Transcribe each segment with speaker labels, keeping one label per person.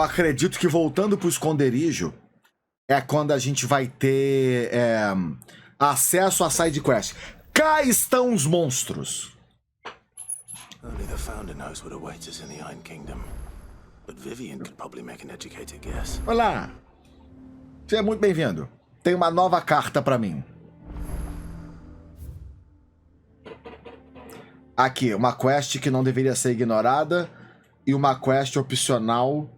Speaker 1: acredito que voltando pro esconderijo é quando a gente vai ter acesso a side quest. Cá estão os monstros.
Speaker 2: Only the founder knows what awaits us in the Iron Kingdom. But Vivian could probably make an educated guess.
Speaker 1: Olá. Seja muito bem-vindo. Tem uma nova carta pra mim. Aqui, uma quest que não deveria ser ignorada e uma quest opcional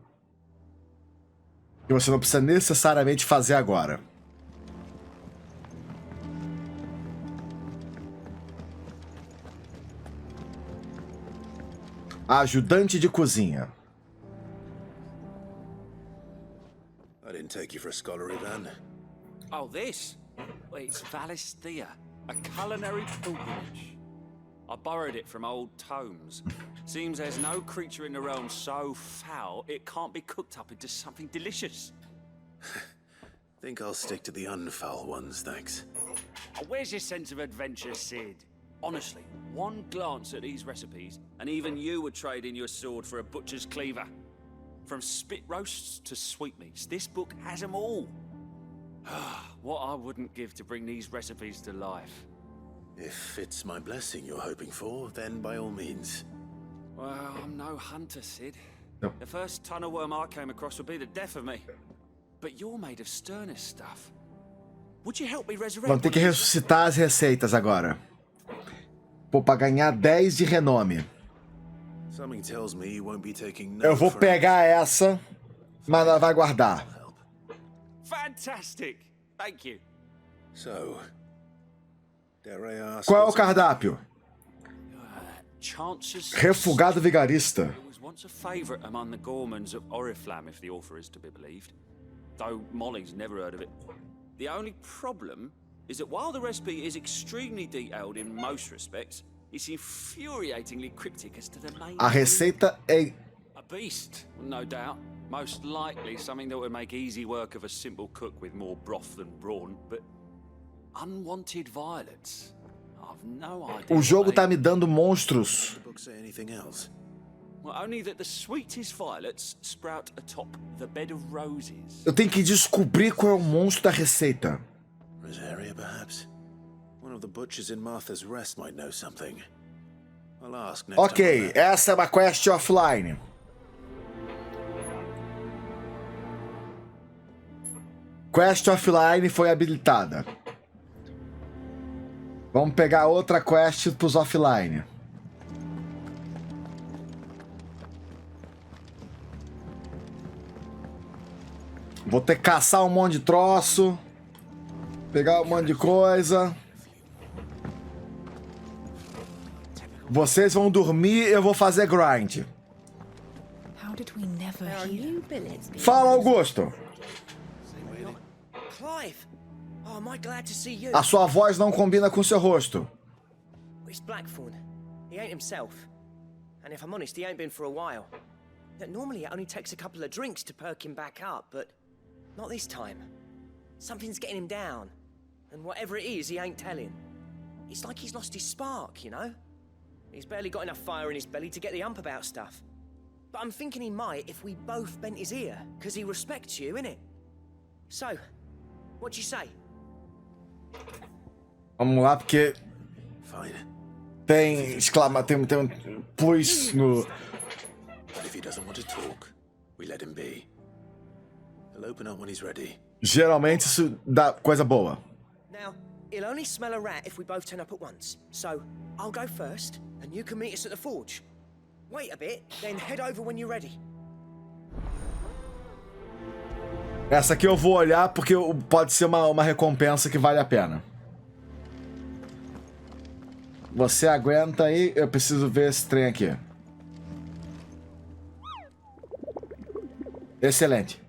Speaker 1: que você não precisa necessariamente fazer agora. Ajudante de cozinha.
Speaker 2: I didn't take you for a scholarly man.
Speaker 3: Oh, this? Well, it's Valisthea, a culinary pilgrimage. I borrowed it from old tomes. Seems there's no creature in the realm so foul it can't be cooked up into something delicious.
Speaker 2: Think I'll stick to the unfoul ones, thanks.
Speaker 3: Oh, where's your sense of adventure, Sid? Honestly, one glance at these recipes, and even you would trade in your sword for a butcher's cleaver. From spit roasts to sweetmeats, this book has them all. What I wouldn't give to bring these recipes to life.
Speaker 2: If it's my blessing you're hoping for, then by all means.
Speaker 3: Well, I'm no hunter, Sid.
Speaker 1: Nope.
Speaker 3: The first tunnel worm I came across would be the death of me. But you're made of sterner stuff. Would you help me resurrect?
Speaker 1: Vamos ter que ressuscitar as receitas agora. Pô, pra ganhar 10 de renome.
Speaker 2: Something tells me you won't be taking no
Speaker 1: Eu vou
Speaker 2: for
Speaker 1: pegar essa, mas ela vai guardar.
Speaker 2: help.
Speaker 3: Fantastic! Thank you.
Speaker 2: So, dare I ask?
Speaker 1: Qual é o
Speaker 2: what's-
Speaker 1: cardápio?
Speaker 3: Chances.
Speaker 1: Refugado vigarista.
Speaker 3: It was once a favourite among the Gormans of Oriflamme, if the author is to be believed. Though Molly's never heard of it. The only problem is that while the recipe is extremely detailed in most respects, it's infuriatingly cryptic as to the main.
Speaker 1: A receita é...
Speaker 3: A beast, no doubt. Most likely something that would make easy work of a simple cook with more broth than brawn, but unwanted violets. I've no idea.
Speaker 1: O jogo
Speaker 3: what
Speaker 1: tá
Speaker 3: they-
Speaker 1: me dando monstros.
Speaker 2: Does the book say anything else?
Speaker 3: Well, only that the sweetest violets sprout atop the bed of roses.
Speaker 1: Eu tenho que descobrir qual é o monstro da receita.
Speaker 2: Rosaria, perhaps? One of the butchers in Martha's Rest might know something. I'll ask next
Speaker 1: Ok,
Speaker 2: time I'm there.
Speaker 1: essa é uma quest offline. Quest offline foi habilitada. Vamos pegar outra quest pros offline. Vou ter que caçar um monte de troço. Pegar um monte de coisa. Vocês vão dormir, eu vou fazer grind.
Speaker 4: How did we never hear?
Speaker 1: Fala, Augusto.
Speaker 5: Clive! Oh, am I glad to see you?
Speaker 1: A sua voz não combina com seu rosto.
Speaker 5: It's Blackthorn. He ain't himself. And if I'm honest, he ain't been for a while. Now, normally it only takes a couple of drinks to perk him back up, but not this time. Something's getting him down. And whatever it is, he ain't telling. It's like he's lost his spark, you know? He's barely got enough fire in his belly to get the ump about stuff. But I'm thinking he might if we both bent his ear, because he respects you, innit? So, what you say?
Speaker 1: Vamos lá, porque
Speaker 2: Fine.
Speaker 1: tem tem um plus no...
Speaker 2: But if he doesn't want to talk, we let him be. He'll open up when he's ready.
Speaker 1: Geralmente isso dá coisa boa.
Speaker 5: Now, he'll only smell a rat if we both turn up at once. So, I'll go first, and you can meet us at the forge. Wait a bit, then head over when you're ready.
Speaker 1: Essa aqui eu vou olhar porque pode ser uma recompensa que vale a pena. Você aguenta aí, eu preciso ver esse trem aqui. Excelente.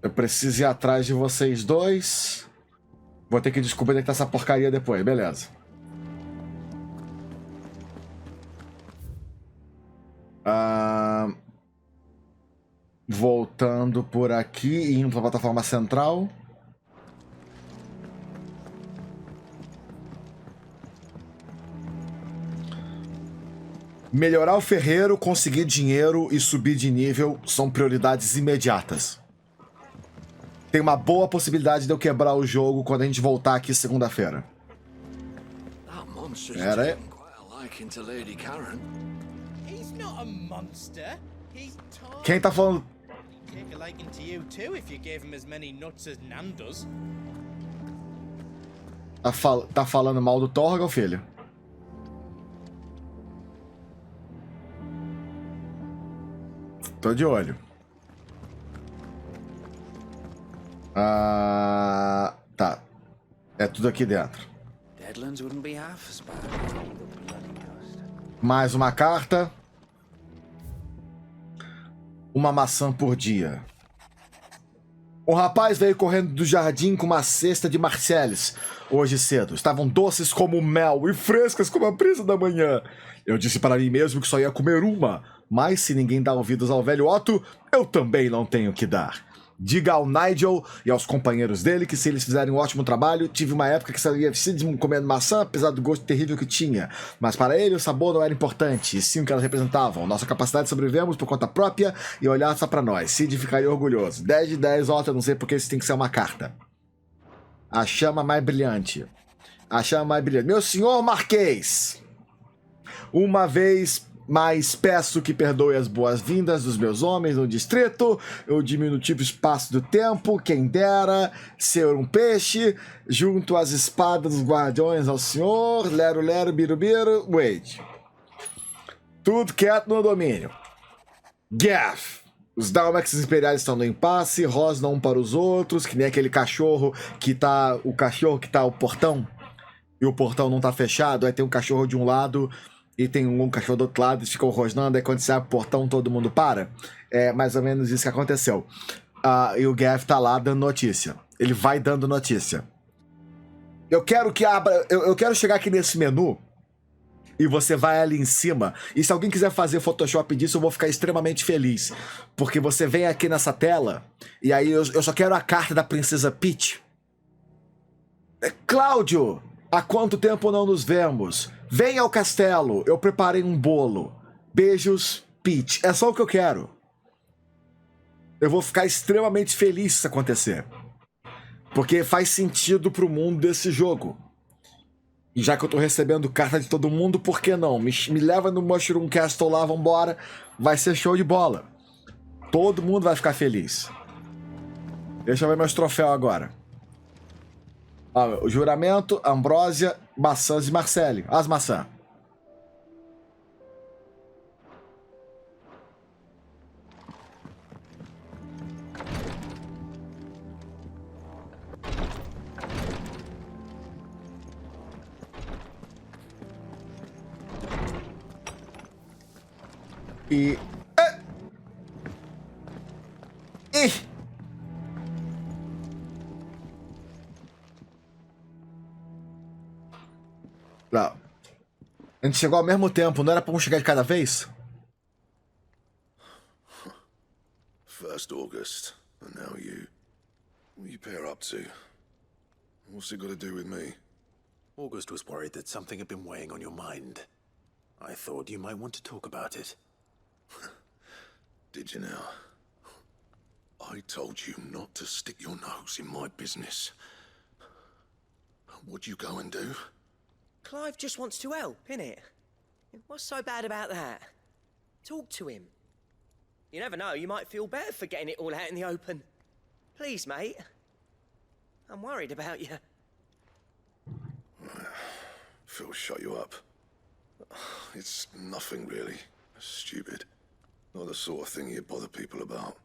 Speaker 1: Eu preciso ir atrás de vocês dois. Vou ter que descobrir onde é que tá essa porcaria depois, beleza. Voltando por aqui e indo para a plataforma central. Melhorar o ferreiro, conseguir dinheiro e subir de nível são prioridades imediatas. Tem uma boa possibilidade de eu quebrar o jogo quando a gente voltar aqui segunda-feira. Pera aí. Quem tá falando? Tá falando mal do Torgal, filho? Tô de olho. Tá. É tudo aqui dentro. Mais uma carta. Uma maçã por dia. O rapaz veio correndo do jardim com uma cesta de Marcelles hoje cedo. Estavam doces como mel e frescas como a brisa da manhã. Eu disse para mim mesmo que só ia comer uma, mas se ninguém dá ouvidos ao velho Otto, eu também não tenho que dar. Diga ao Nigel e aos companheiros dele que se eles fizerem um ótimo trabalho, tive uma época que saía comendo maçã, apesar do gosto terrível que tinha. Mas para ele o sabor não era importante, e sim o que elas representavam. Nossa capacidade de sobrevivermos por conta própria e olhar só para nós. Sid ficaria orgulhoso. 10 de 10, Otto, eu não sei porque isso tem que ser uma carta. A chama mais brilhante. A chama mais brilhante. Meu senhor Marquês, uma vez mas peço que perdoe as boas-vindas dos meus homens no distrito, o diminutivo espaço do tempo, quem dera ser um peixe, junto às espadas dos guardiões ao senhor, lero, lero, birubiru, wait. Tudo quieto no domínio. Gaff. Os Dalmex imperiais estão no impasse, rosnam um para os outros, que nem aquele cachorro que tá... O cachorro que tá o portão, e o portão não tá fechado, aí tem um cachorro de um lado... E tem um cachorro do outro lado, eles ficam rosnando, aí quando você abre o portão, todo mundo para. É mais ou menos isso que aconteceu. E o Gaff tá lá dando notícia. Ele vai dando notícia. Eu quero que abra... Eu quero chegar aqui nesse menu e você vai ali em cima. E se alguém quiser fazer Photoshop disso, eu vou ficar extremamente feliz. Porque você vem aqui nessa tela e aí eu só quero a carta da Princesa Peach. Cláudio, há quanto tempo não nos vemos? Venha ao castelo, eu preparei um bolo. Beijos, Peach. É só o que eu quero. Eu vou ficar extremamente feliz se isso acontecer. Porque faz sentido pro mundo desse jogo. E já que eu tô recebendo carta de todo mundo, por que não? Me leva no Mushroom Castle lá, vambora. Vai ser show de bola. Todo mundo vai ficar feliz. Deixa eu ver meus troféus agora. O juramento, Ambrósia, maçãs e Marcelle. As maçãs. E... Não. A gente chegou ao mesmo tempo, não era pra um chegar de cada vez?
Speaker 2: 1st August, and now you. What are you pair up to? What's it got to do with me? August was worried that something had been weighing on your mind. I thought you might want to talk about it. Did you now? I told you not to stick your nose in my business. What'd you go and do?
Speaker 5: Clive just wants to help, innit? What's so bad about that? Talk to him. You never know, you might feel better for getting it all out in the open. Please, mate. I'm worried about you.
Speaker 2: Phil shut you up. It's nothing really. Stupid. Not the sort of thing you bother people about.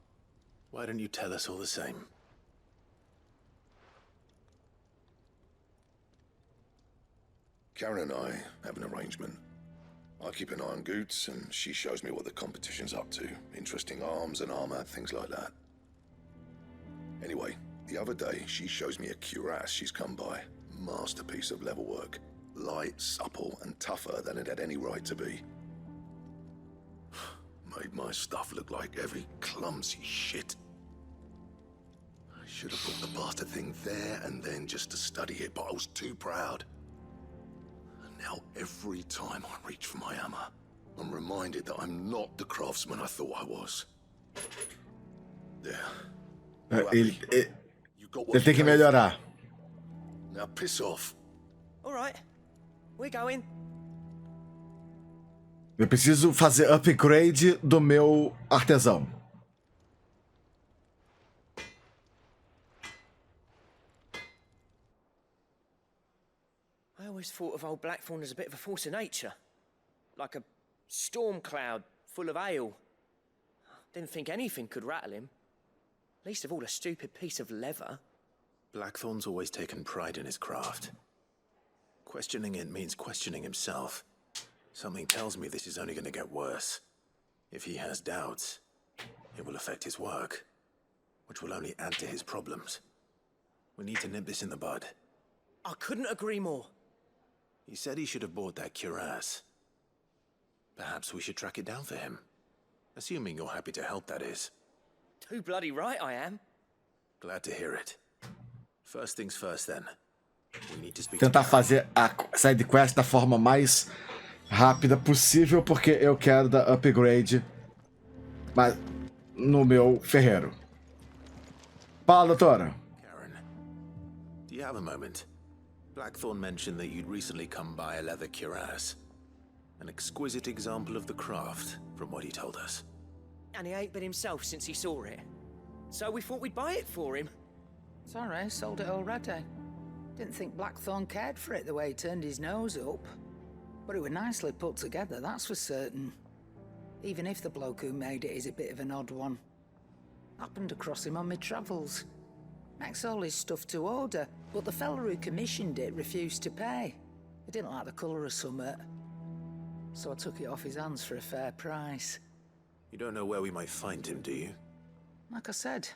Speaker 2: Why don't you tell us all the same? Karen and I have an arrangement. I keep an eye on Goots, and she shows me what the competition's up to. Interesting arms and armor, things like that. Anyway, the other day, she shows me a cuirass she's come by. Masterpiece of level work. Light, supple, and tougher than it had any right to be. Made my stuff look like heavy, clumsy shit. I should have put the bastard thing there and then just to study it, but I was too proud. And now every time I reach for my hammer, I'm reminded that I'm not the craftsman I thought I was. There.
Speaker 1: Ele
Speaker 2: You got what
Speaker 1: tem que
Speaker 2: you came for.
Speaker 1: melhorar.
Speaker 2: Now piss off.
Speaker 5: All right, we're going.
Speaker 1: Eu preciso fazer upgrade do meu artesão.
Speaker 5: I always thought of old Blackthorn as a bit of a force of nature. Like a storm cloud full of ale. Didn't think anything could rattle him. Least of all a stupid piece of leather.
Speaker 2: Blackthorn's always taken pride in his craft. Questioning it means questioning himself. Something tells me this is only going to get worse. If he has doubts, it will affect his work, which will only add to his problems. We need to nip this in the bud.
Speaker 5: I couldn't agree more.
Speaker 2: He said he should have bought that cuirass. Perhaps we should track it down for him. Assuming you're happy to help, that is.
Speaker 5: Too bloody right I am.
Speaker 2: Glad to hear it. First things first, then. We need to speak to
Speaker 1: Tentar
Speaker 2: Canal.
Speaker 1: fazer a side quest da forma mais rápida possível, porque eu quero dar upgrade no meu ferreiro. Fala, doutora.
Speaker 2: Karen, do you have a moment? Blackthorn mentioned that you'd recently come by a leather cuirass. An exquisite example of the craft, from what he told us.
Speaker 5: And he ain't been himself since he saw it. So we thought we'd buy it for him.
Speaker 6: Sorry, sold it already. Didn't think Blackthorn cared for it the way he turned his nose up. But it was nicely put together, that's for certain. Even if the bloke who made it is a bit of an odd one. Happened across him on my travels. Makes all his stuff to order, but the fella who commissioned it refused to pay. He didn't like the colour of summit. So I took it off his hands for a fair price.
Speaker 2: You don't know where we might find him, do you?
Speaker 6: Like I said,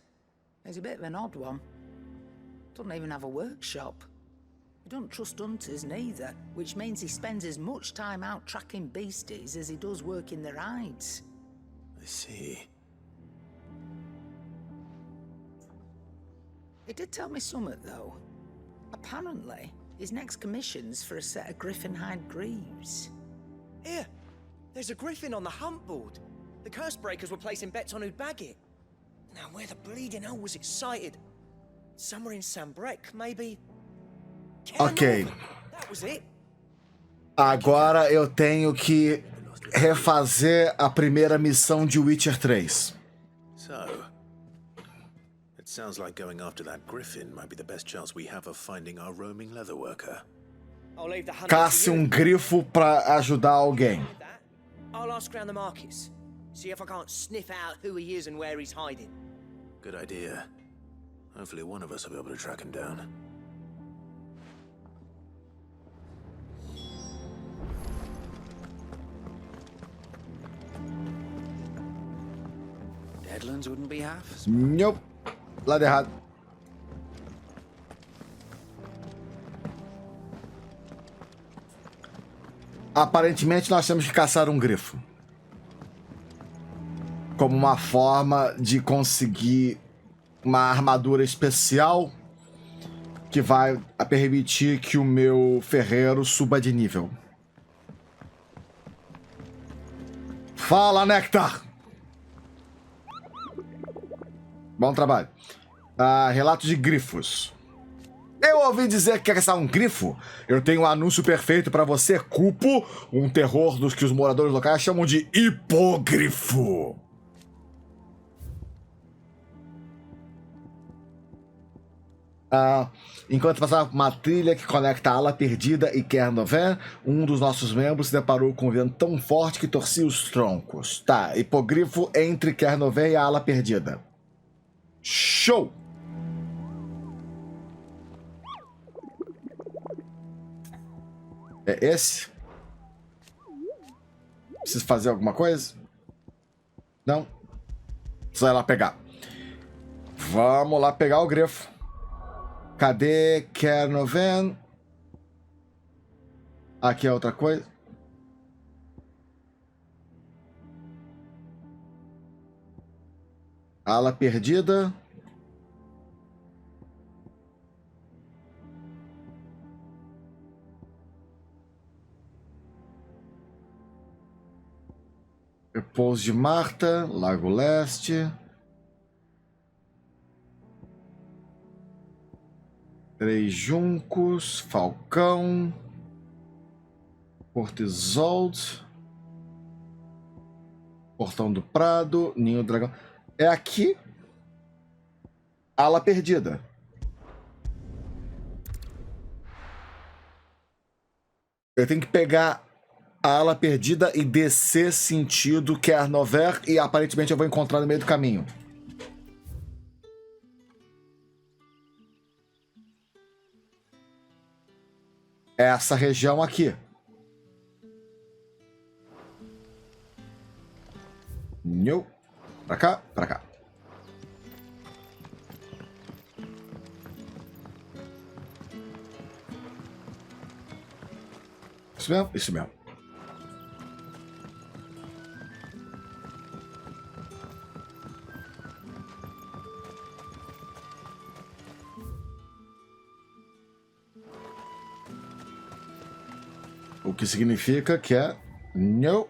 Speaker 6: he's a bit of an odd one. Doesn't even have a workshop. He don't trust hunters neither, which means he spends as much time out tracking beasties as he does working their hides.
Speaker 2: I see.
Speaker 6: He did tell me something, though. Apparently, his next commission's for a set of griffin hide greaves.
Speaker 5: Here, there's a griffin on the hunt board. The curse breakers were placing bets on who'd bag it. Now, where the bleeding hell was excited? Somewhere in Sambrec, maybe?
Speaker 1: Ok.
Speaker 5: That was it.
Speaker 1: Agora eu tenho que refazer a primeira missão de Witcher 3.
Speaker 2: So, it sounds like going after that griffin might be the best chance we have of finding our roaming leatherworker.
Speaker 5: I'll leave the hunt
Speaker 1: Casse grifo pra ajudar alguém.
Speaker 5: I'll ask around the markets. See if I can't sniff out who he is and where he's hiding.
Speaker 2: Good idea. Hopefully one of us will be able to track him down.
Speaker 3: Deadlands wouldn't be half.
Speaker 1: Nope. Lado errado. Aparentemente nós temos que caçar um grifo. Como uma forma de conseguir uma armadura especial que vai permitir que o meu ferreiro suba de nível. Fala, Nectar! Bom trabalho. Relato de grifos. Eu ouvi dizer que quer caçar um grifo? Eu tenho um anúncio perfeito pra você, Cupo, um terror dos que os moradores locais chamam de hipogrifo. Enquanto passava uma trilha que conecta a Ala Perdida e Kernoven, um dos nossos membros se deparou com um vento tão forte que torcia os troncos. Tá, hipogrifo entre Kernoven e a Ala Perdida. Show! É esse? Preciso fazer alguma coisa? Não? Só ir lá pegar. Vamos lá pegar o grifo. Cadê Kernoven? Aqui é outra coisa. Ala Perdida. Repouso de Marta, Lago Leste. 3 Juncos, Falcão. Porto Isolde. Portão do Prado, Ninho do Dragão. É aqui. Ala Perdida. Eu tenho que pegar a ala perdida e descer sentido Kernover e aparentemente eu vou encontrar no meio do caminho. Essa região aqui. Não. Pra cá, pra cá. Isso mesmo? Isso mesmo. O que significa que é... Não.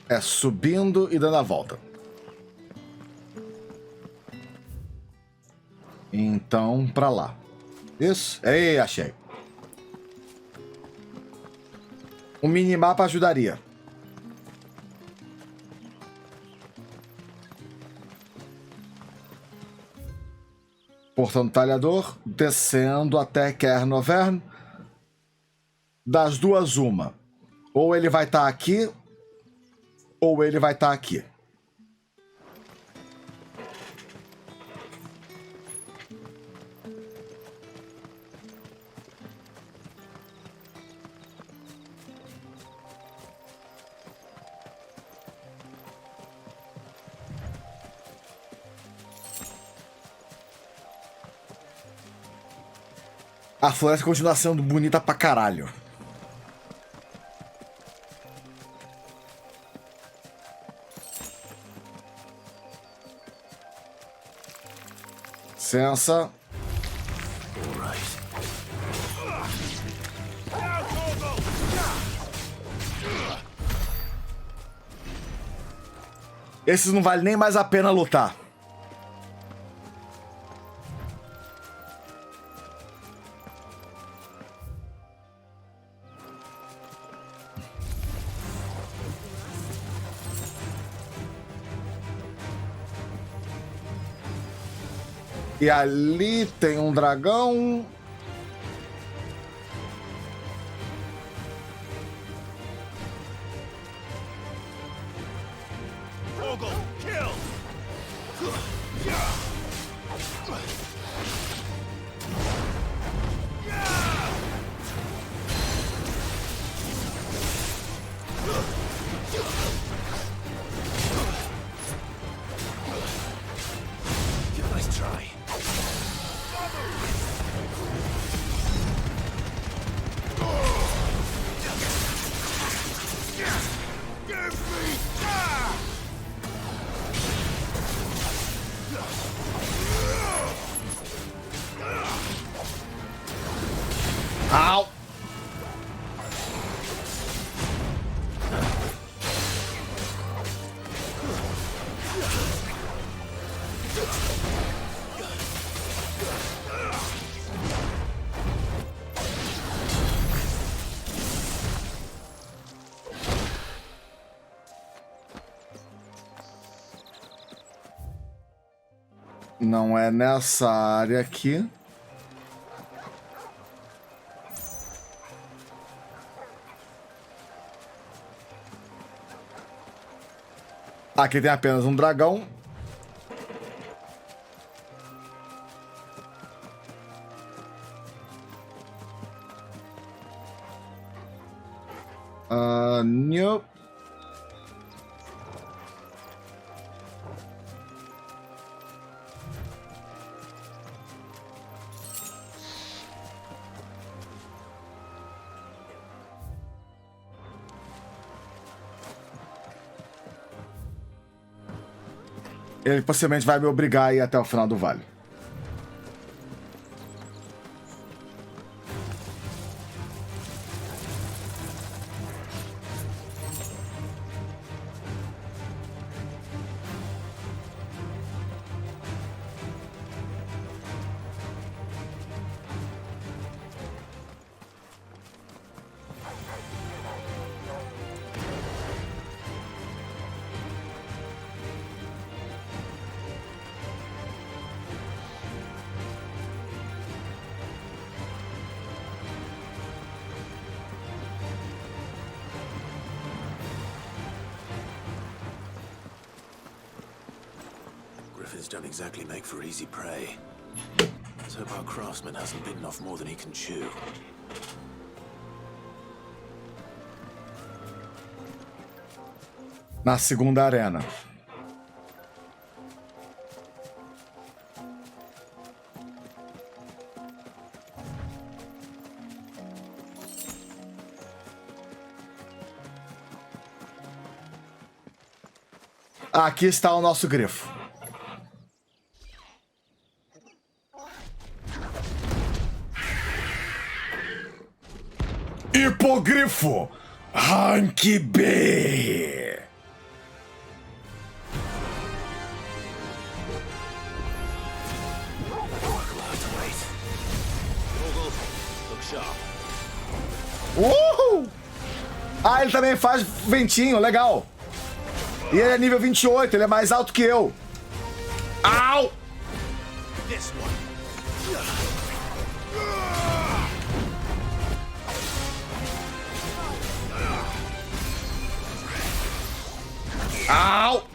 Speaker 1: É subindo e dando a volta. Então, pra lá. Isso? Ei, achei. Um minimapa ajudaria. Portão do Talhador, descendo até Kernovern. Das duas, uma. Ou ele vai estar aqui, ou ele vai estar aqui. A floresta continua sendo bonita pra caralho. Licença. Esses não vale nem mais a pena lutar. E ali tem um dragão. Au! Não é nessa área aqui. Aqui tem apenas um dragão. Nope. Ele possivelmente vai me obrigar a ir até o final do vale.
Speaker 2: Weapons don't exactly make for easy prey. Let's hope our craftsman hasn't bitten off more than he can chew.
Speaker 1: Na segunda arena. Aqui está o nosso grifo. Hipogrifo Rank B. Ah, ele também faz ventinho, legal. E ele é nível 28, ele é mais alto que eu. Au! Au!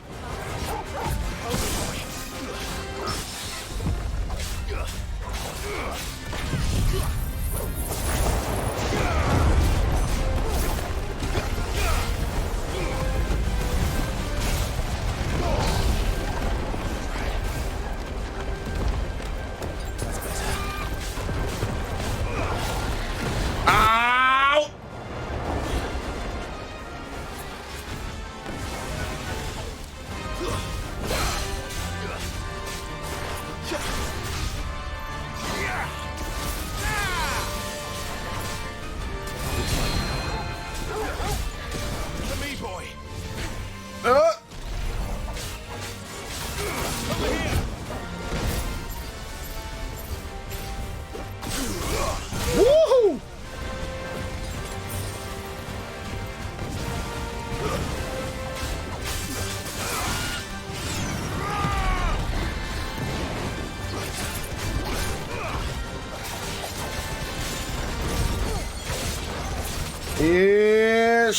Speaker 1: E...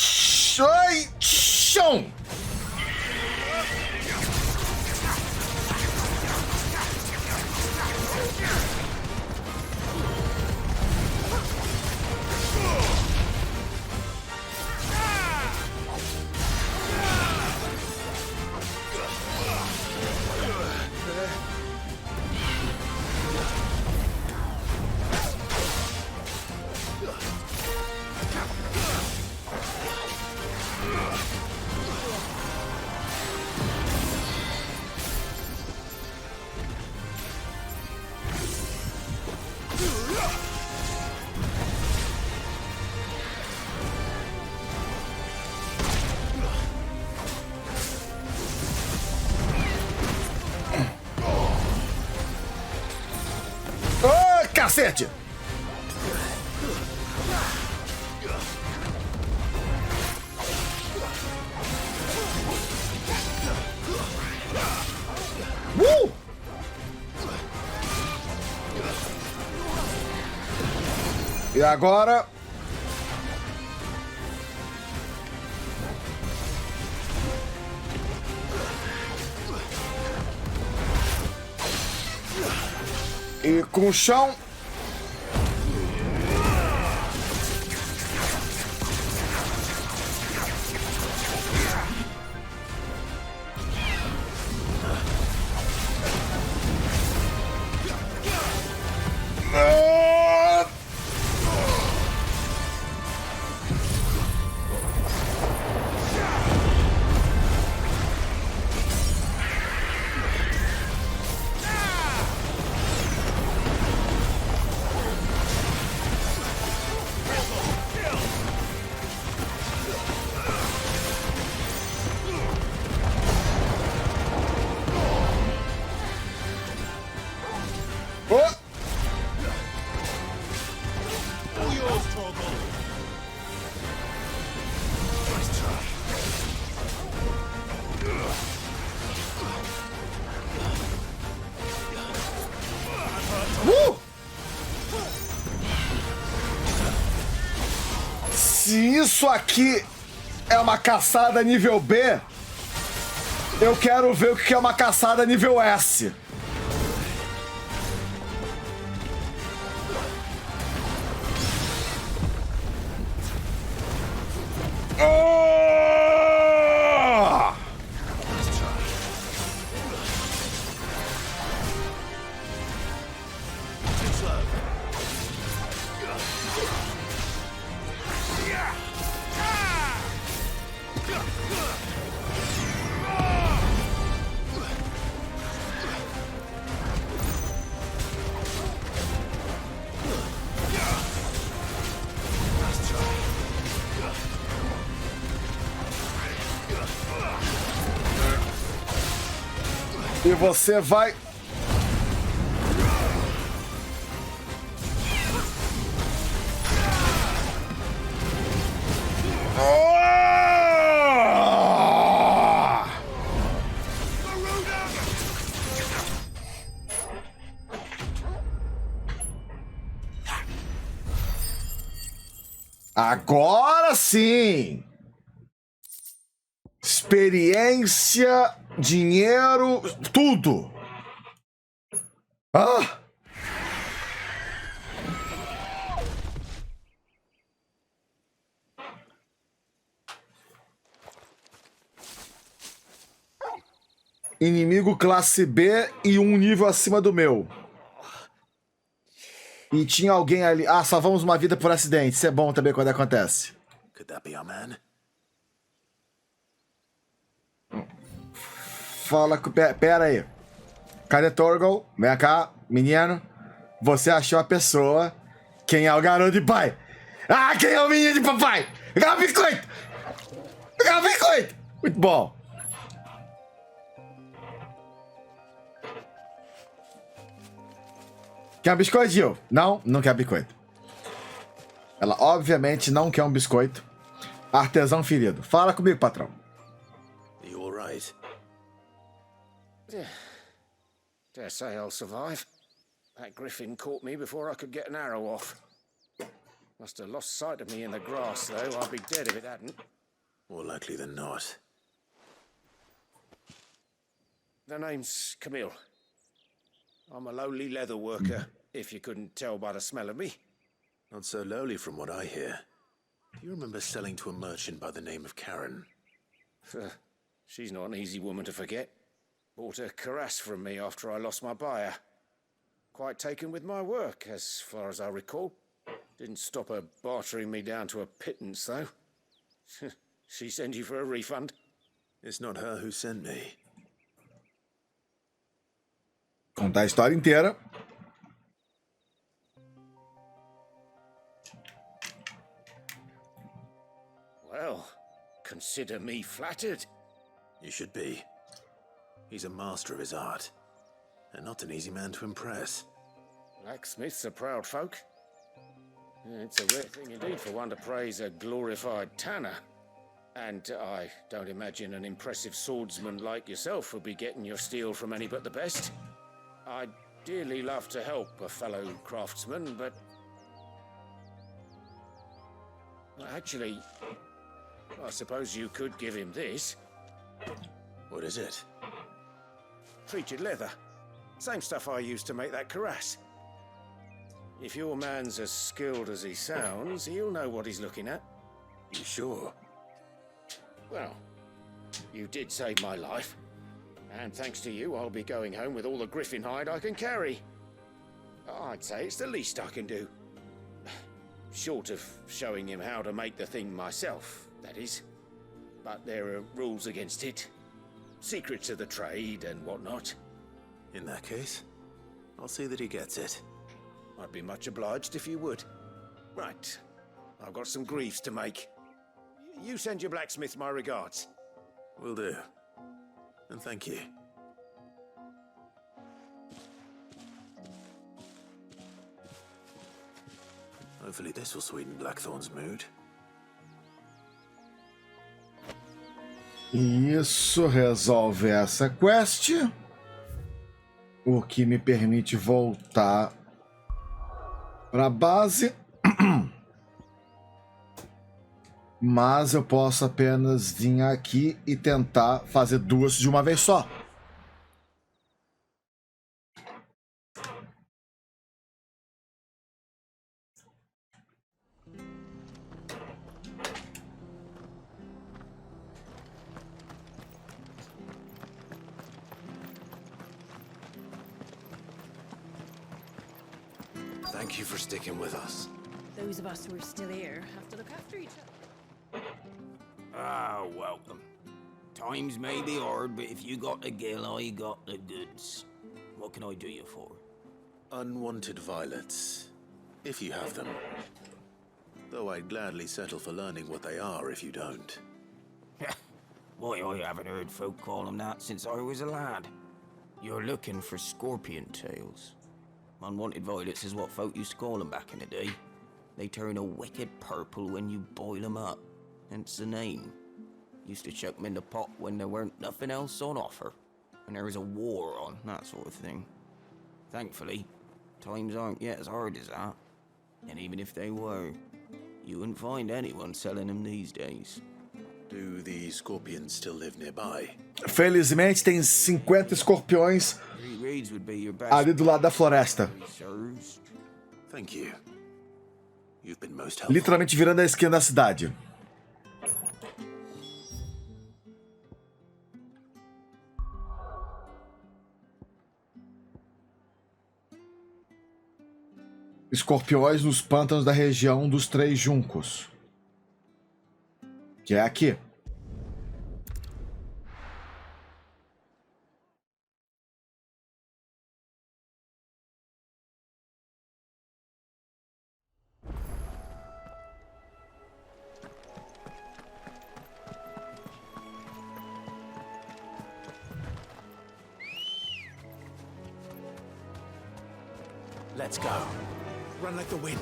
Speaker 1: chão! Cacete! E agora... E com o chão... Se isso aqui é uma caçada nível B, Eu quero ver o que é uma caçada nível S. Oh! E você vai... Agora sim! Experiência, dinheiro, tudo! Ah! Inimigo classe B e um nível acima do meu. E tinha alguém ali... Ah, salvamos uma vida por acidente. Isso é bom também quando acontece.
Speaker 2: Could that be our man?
Speaker 1: Fala com... Pera aí. Cadê Torgal? Vem cá, menino. Você achou a pessoa. Quem é o garoto de pai? Ah, quem é o menino de papai? Quer um biscoito? Quer um biscoito? Muito bom. Quer um biscoito, Gil? Não, não quer biscoito. Ela obviamente não quer um biscoito. Artesão ferido. Fala comigo, patrão.
Speaker 2: You all right?
Speaker 7: Dare say I'll survive. That griffin caught me before I could get an arrow off. Must have lost sight of me in the grass, though. I'd be dead if it hadn't.
Speaker 2: More likely than not.
Speaker 7: The name's Camille. I'm a lowly leather worker, if you couldn't tell by the smell of me.
Speaker 2: Not so lowly from what I hear. Do you remember selling to a merchant by the name of Karen?
Speaker 7: She's not an easy woman to forget. Bought a cuirass from me after I lost my buyer. Quite taken with my work, as far as I recall. Didn't stop her bartering me down to a pittance, though. She sent you for a refund?
Speaker 2: It's not her who sent me.
Speaker 1: Contar a história inteira.
Speaker 7: Well, consider me flattered.
Speaker 2: You should be. He's a master of his art, and not an easy man to impress.
Speaker 7: Blacksmiths are proud folk. It's a rare thing indeed for one to praise a glorified tanner. And I don't imagine an impressive swordsman like yourself would be getting your steel from any but the best. I'd dearly love to help a fellow craftsman, but... Actually, I suppose you could give him this.
Speaker 2: What is it?
Speaker 7: Treated leather. Same stuff I used to make that cuirass. If your man's as skilled as he sounds, he'll know what he's looking at.
Speaker 2: You sure?
Speaker 7: Well, you did save my life. And thanks to you, I'll be going home with all the griffin hide I can carry. I'd say it's the least I can do. Short of showing him how to make the thing myself, that is. But there are rules against it. Secrets of the trade and whatnot.
Speaker 2: In that case, I'll see that he gets it.
Speaker 7: I'd be much obliged if you would. Right. I've got some greaves to make. You send your blacksmith my regards.
Speaker 2: Will do. And thank you. Hopefully this will sweeten Blackthorn's mood.
Speaker 1: Isso resolve essa quest. O que me permite voltar para a base. Mas eu posso apenas vir aqui e tentar fazer 2 de uma vez só.
Speaker 2: Thank you for sticking with us.
Speaker 4: Those of us who are still here have to look after each other.
Speaker 8: Ah, welcome. Times may be hard, but if you got the gill, I got the goods. What can I do you for?
Speaker 2: Unwanted violets, if you have them. Though I'd gladly settle for learning what they are if you don't.
Speaker 8: Why, I haven't heard folk call them that since I was a lad. You're looking for scorpion tails. Unwanted violets is what folk used to call them back in the day. They turn a wicked purple when you boil them up, hence the name. Used to chuck them in the pot when there weren't nothing else on offer, and there was a war on, that sort of thing. Thankfully, times aren't yet as hard as that. And even if they were, you wouldn't find anyone selling them these days.
Speaker 2: Do the scorpions still live nearby?
Speaker 1: Felizmente tem 50 escorpiões
Speaker 8: 3 reeds would be your best.
Speaker 1: ali do lado da floresta.
Speaker 8: Sirs.
Speaker 2: Thank you. You've been most helpful.
Speaker 1: Literalmente virando a esquina da cidade. Escorpiões nos pântanos da região dos 3 juncos. Que é aqui.
Speaker 2: Let's go. Run like the wind.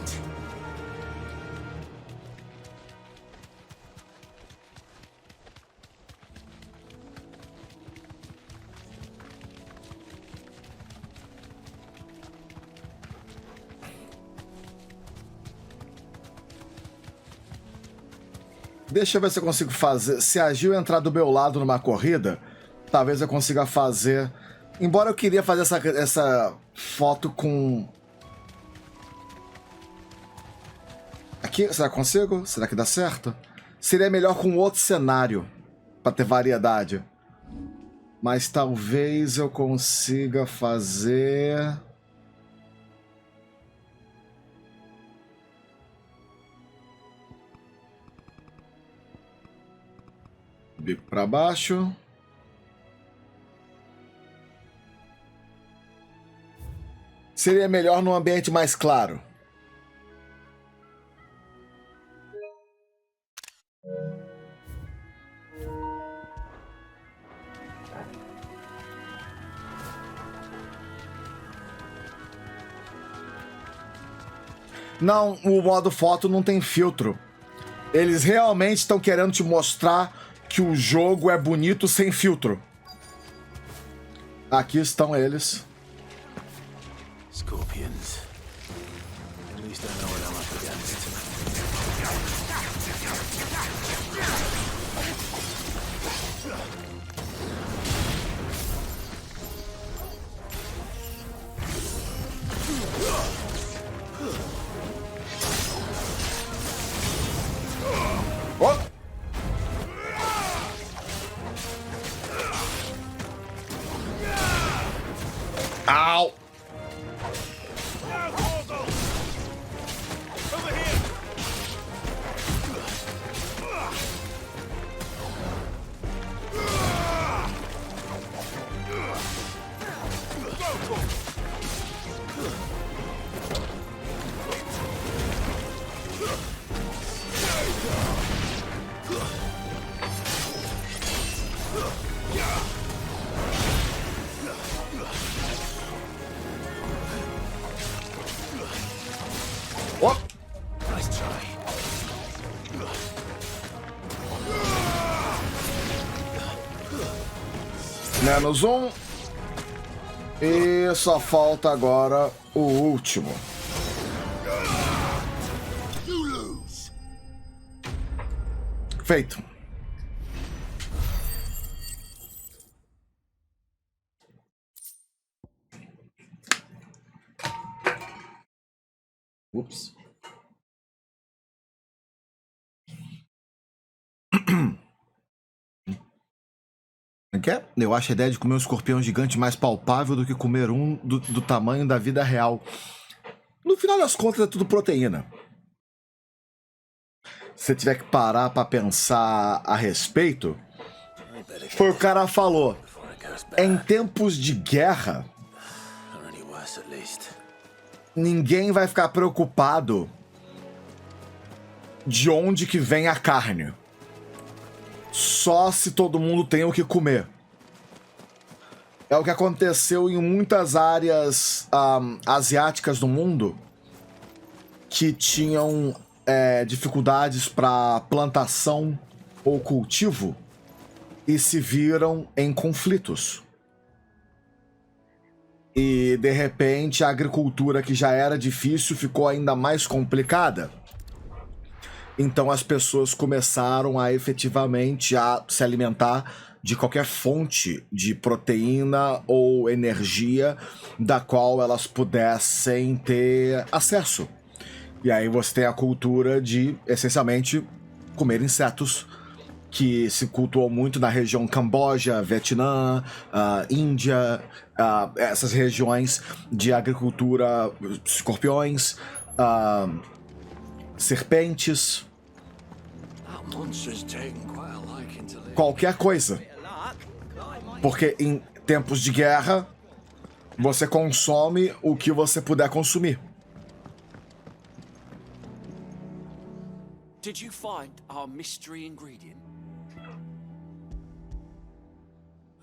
Speaker 1: Deixa eu ver se eu consigo fazer. Se a Gil entrar do meu lado numa corrida, talvez eu consiga fazer. Embora eu queria fazer essa foto com. Aqui, será que consigo? Será que dá certo? Seria melhor com outro cenário, para ter variedade. Mas talvez eu consiga fazer. Bico para baixo. Seria melhor num ambiente mais claro. Não, o modo foto não tem filtro. Eles realmente estão querendo te mostrar que o jogo é bonito sem filtro. Aqui estão eles.
Speaker 2: Scorpions. At least I know what I'm up against.
Speaker 1: Oh! Ow! Oh!
Speaker 2: Nice try.
Speaker 1: Menos um. E só falta agora o último.
Speaker 2: You lose.
Speaker 1: Feito. Ups. Eu acho a ideia de comer um escorpião gigante mais palpável do que comer um do tamanho da vida real. No final das contas, é tudo proteína. Se você tiver que parar pra pensar a respeito, foi o que o cara falou. Em tempos de guerra, ninguém vai ficar preocupado de onde que vem a carne. Só se todo mundo tem o que comer. É o que aconteceu em muitas áreas asiáticas do mundo que tinham dificuldades para plantação ou cultivo e se viram em conflitos. E, de repente, a agricultura, que já era difícil, ficou ainda mais complicada. Então as pessoas começaram a efetivamente a se alimentar de qualquer fonte de proteína ou energia da qual elas pudessem ter acesso. E aí você tem a cultura de, essencialmente, comer insetos, que se cultuou muito na região Camboja, Vietnã, Índia, essas regiões de agricultura, escorpiões, serpentes, qualquer coisa. Porque em tempos de guerra, você consome o que você puder consumir.
Speaker 3: Did you find our mystery ingredient?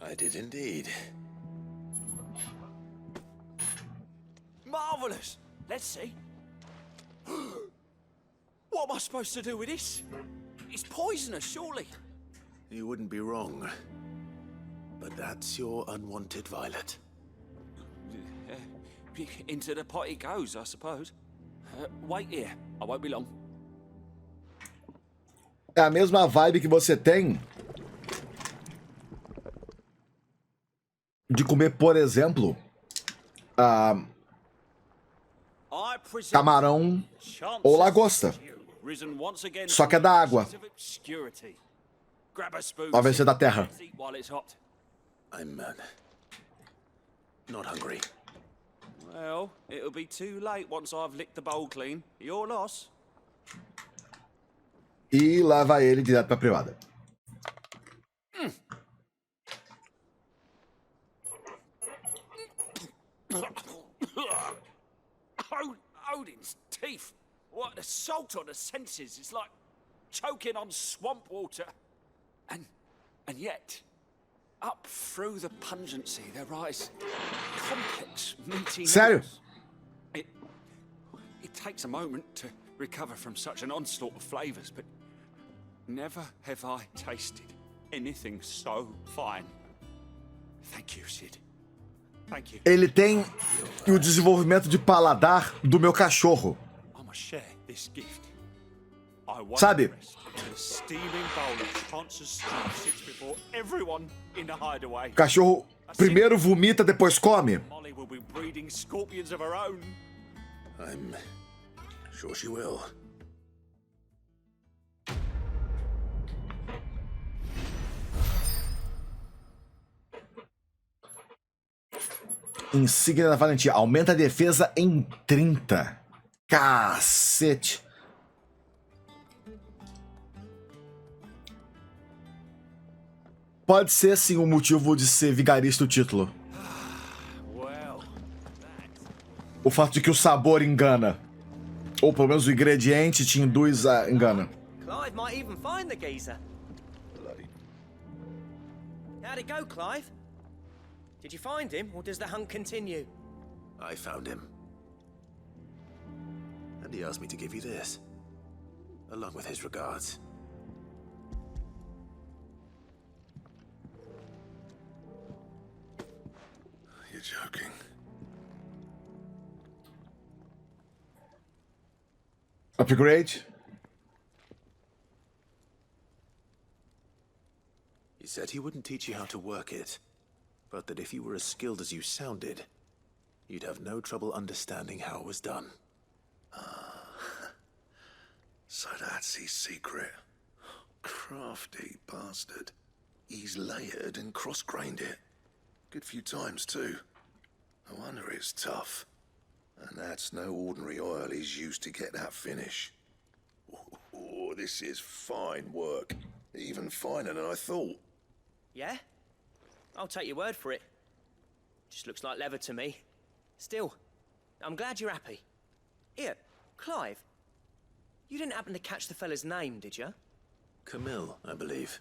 Speaker 2: I did indeed.
Speaker 3: Marvelous! Let's see. What am I supposed to do with this? It's poisonous, surely.
Speaker 2: You wouldn't be wrong. But that's your unwanted violet.
Speaker 3: Into the pot it goes, I suppose. Wait here. I won't be long.
Speaker 1: É a mesma vibe que você tem de comer, por exemplo, camarão ou lagosta. Só que é da água. Ao invés de ser da terra.
Speaker 2: I'm not hungry.
Speaker 3: Well, it'll be too late once I've licked the bowl clean. Your loss.
Speaker 1: E leva ele direto pra privada.
Speaker 3: Odin's teeth. What assault on the senses. It's like choking on swamp water. And yet, up through the pungency, there rise complex, meaty
Speaker 1: Sério?
Speaker 3: notes. It takes a moment to recover from such an onslaught of flavors, but never have I tasted anything so fine. Thank you, Sid. Thank you.
Speaker 1: Ele tem o desenvolvimento de paladar do meu cachorro.
Speaker 3: I must share this gift.
Speaker 1: Sabe? O cachorro primeiro vomita, depois come.
Speaker 2: I'm sure she will.
Speaker 1: Insígnia da valentia. Aumenta a defesa em 30. Cacete. Pode ser, sim, o motivo de ser vigarista o título. O fato de que o sabor engana. Ou pelo menos o ingrediente te induz a engana.
Speaker 5: Clive might even find the geezer. How'd it go, Clive? Did you find him, or does the hunt continue?
Speaker 2: I found him. And he asked me to give you this, along with his regards. You're joking.
Speaker 1: Upgrade.
Speaker 2: He said he wouldn't teach you how to work it, but that if you were as skilled as you sounded, you'd have no trouble understanding how it was done.
Speaker 9: So that's his secret. Crafty bastard. He's layered and cross-grained it. Good few times, too. No wonder it's tough. And that's no ordinary oil he's used to get that finish. Oh, this is fine work. Even finer than I thought.
Speaker 5: Yeah? I'll take your word for it. Just looks like leather to me. Still, I'm glad you're happy. Here, Clive. You didn't happen to catch the fella's name, did you?
Speaker 2: Camille, I believe.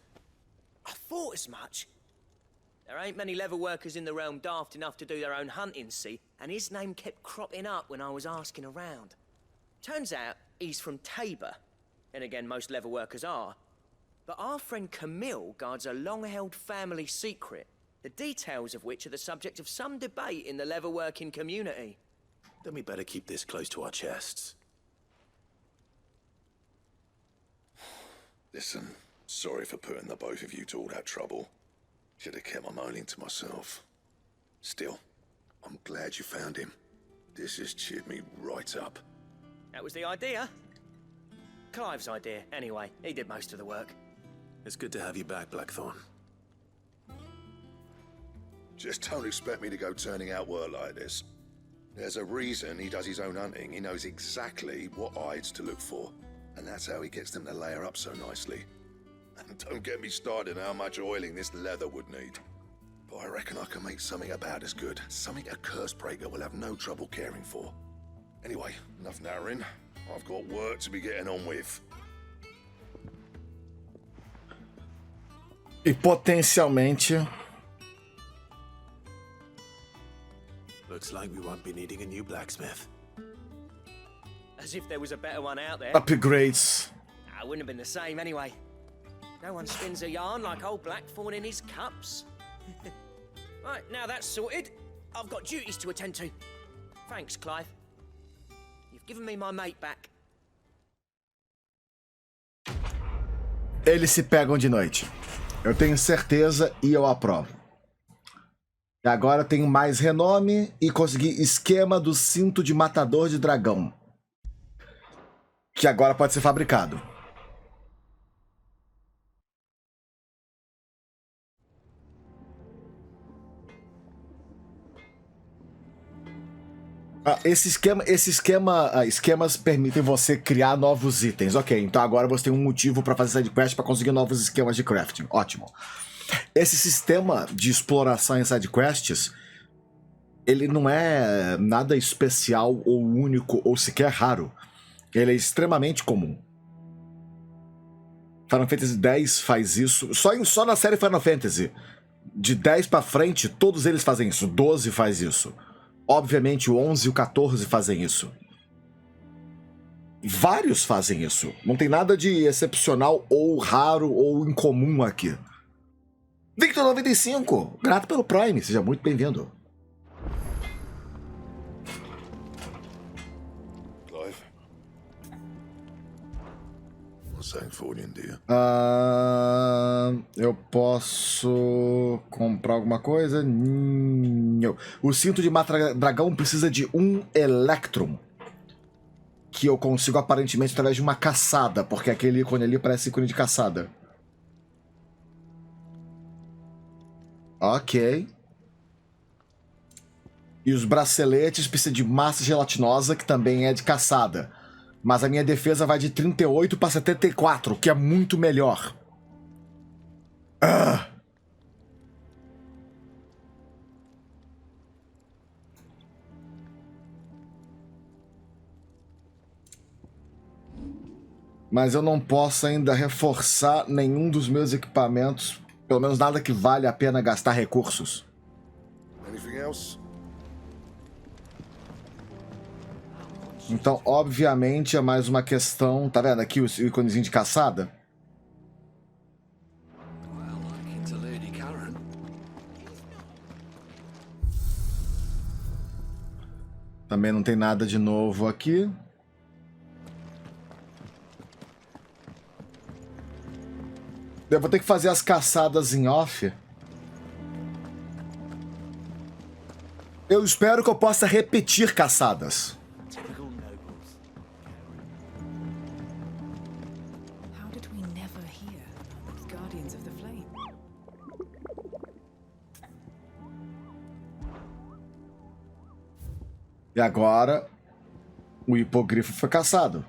Speaker 5: I thought as much. There ain't many leather workers in the realm daft enough to do their own hunting, see? And his name kept cropping up when I was asking around. Turns out he's from Tabor. And again, most leather workers are. But our friend Camille guards a long-held family secret, the details of which are the subject of some debate in the leather-working community.
Speaker 2: Then we better keep this close to our chests.
Speaker 9: Listen, sorry for putting the both of you to all that trouble. Should have kept my moaning to myself. Still, I'm glad you found him. This has cheered me right up.
Speaker 5: That was the idea. Clive's idea, anyway. He did most of the work.
Speaker 2: It's good to have you back, Blackthorn.
Speaker 9: Just don't expect me to go turning out work like this. There's a reason he does his own hunting. He knows exactly what hides to look for. And that's how he gets them to layer up so nicely. And don't get me started on how much oiling this leather would need. But I reckon I can make something about as good. Something a Cursebreaker will have no trouble caring for. Anyway, enough narrowing. I've got work to be getting on with.
Speaker 1: E potencialmente...
Speaker 2: Looks like we won't be needing a new blacksmith.
Speaker 5: As if there was a better one out there.
Speaker 1: Upgrades.
Speaker 5: It wouldn't have been the same anyway. No one spins a yarn like old Blackthorn in his cups. Right, now that's sorted, I've got duties to attend to. Thanks, Clive. You've given me my mate back.
Speaker 1: Eles se pegam de noite. Eu tenho certeza e eu aprovo. E agora tenho mais renome e consegui esquema do cinto de matador de dragão. Que agora pode ser fabricado. Esquemas permitem você criar novos itens. Ok, então agora você tem um motivo para fazer sidequest para conseguir novos esquemas de crafting. Ótimo. Esse sistema de exploração em sidequests, ele não é nada especial ou único ou sequer raro. Ele é extremamente comum. Final Fantasy X faz isso. Só na série Final Fantasy, de 10 pra frente, todos eles fazem isso. 12 faz isso. Obviamente o 11 e o 14 fazem isso. Vários fazem isso. Não tem nada de excepcional ou raro ou incomum aqui. Victor95, grato pelo Prime, seja muito bem-vindo.
Speaker 9: Clive? Something for you, dear.
Speaker 1: Eu posso comprar alguma coisa? Não. O cinto de mata-dragão precisa de um Electrum. Que eu consigo aparentemente através de uma caçada, porque aquele ícone ali parece ícone de caçada. Ok. E os braceletes precisam de massa gelatinosa, que também é de caçada. Mas a minha defesa vai de 38 para 74, que é muito melhor. Mas eu não posso ainda reforçar nenhum dos meus equipamentos. Pelo menos nada que vale a pena gastar recursos.
Speaker 9: Anything else?
Speaker 1: Então, obviamente, é mais uma questão... Tá vendo aqui o íconezinho de caçada? Também não tem nada de novo aqui. Eu vou ter que fazer as caçadas em off. Eu espero que eu possa repetir caçadas.
Speaker 4: How did we never hear about those Guardians of the Flame?
Speaker 1: E agora, o hipogrifo foi caçado.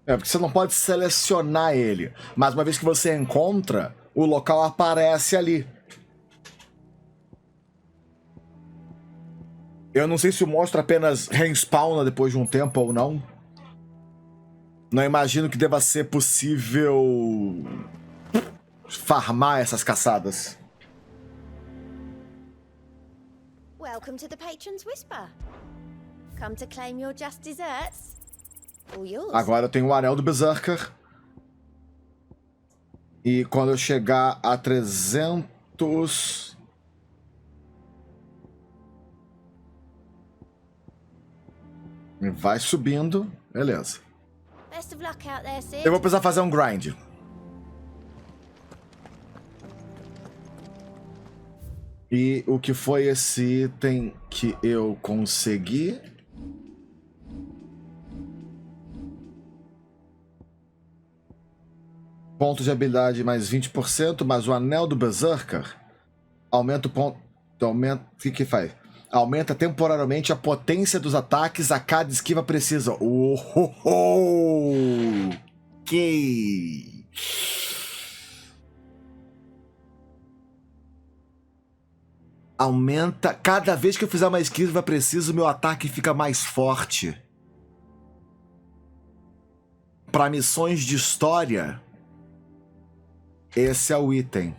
Speaker 1: É, porque você não pode selecionar ele. Mas uma vez que você encontra, o local aparece ali. Eu não sei se o monstro apenas respawna depois de um tempo ou não. Não imagino que deva ser possível farmar essas caçadas.
Speaker 10: Welcome to the Patron's Whisper. Come to claim your just desserts? All yours.
Speaker 1: Agora eu tenho o anel do Berserker. E quando eu chegar a 300... Vai subindo. Beleza.
Speaker 10: Best of luck out there, Sid.
Speaker 1: Eu vou precisar fazer um grind. E o que foi esse item que eu consegui? Ponto de habilidade mais 20%, mas o anel do Berserker aumenta o ponto... Aumenta... O que faz? Aumenta temporariamente a potência dos ataques a cada esquiva precisa. Ok. Aumenta... Cada vez que eu fizer uma esquiva precisa, meu ataque fica mais forte. Para missões de história, esse é o item.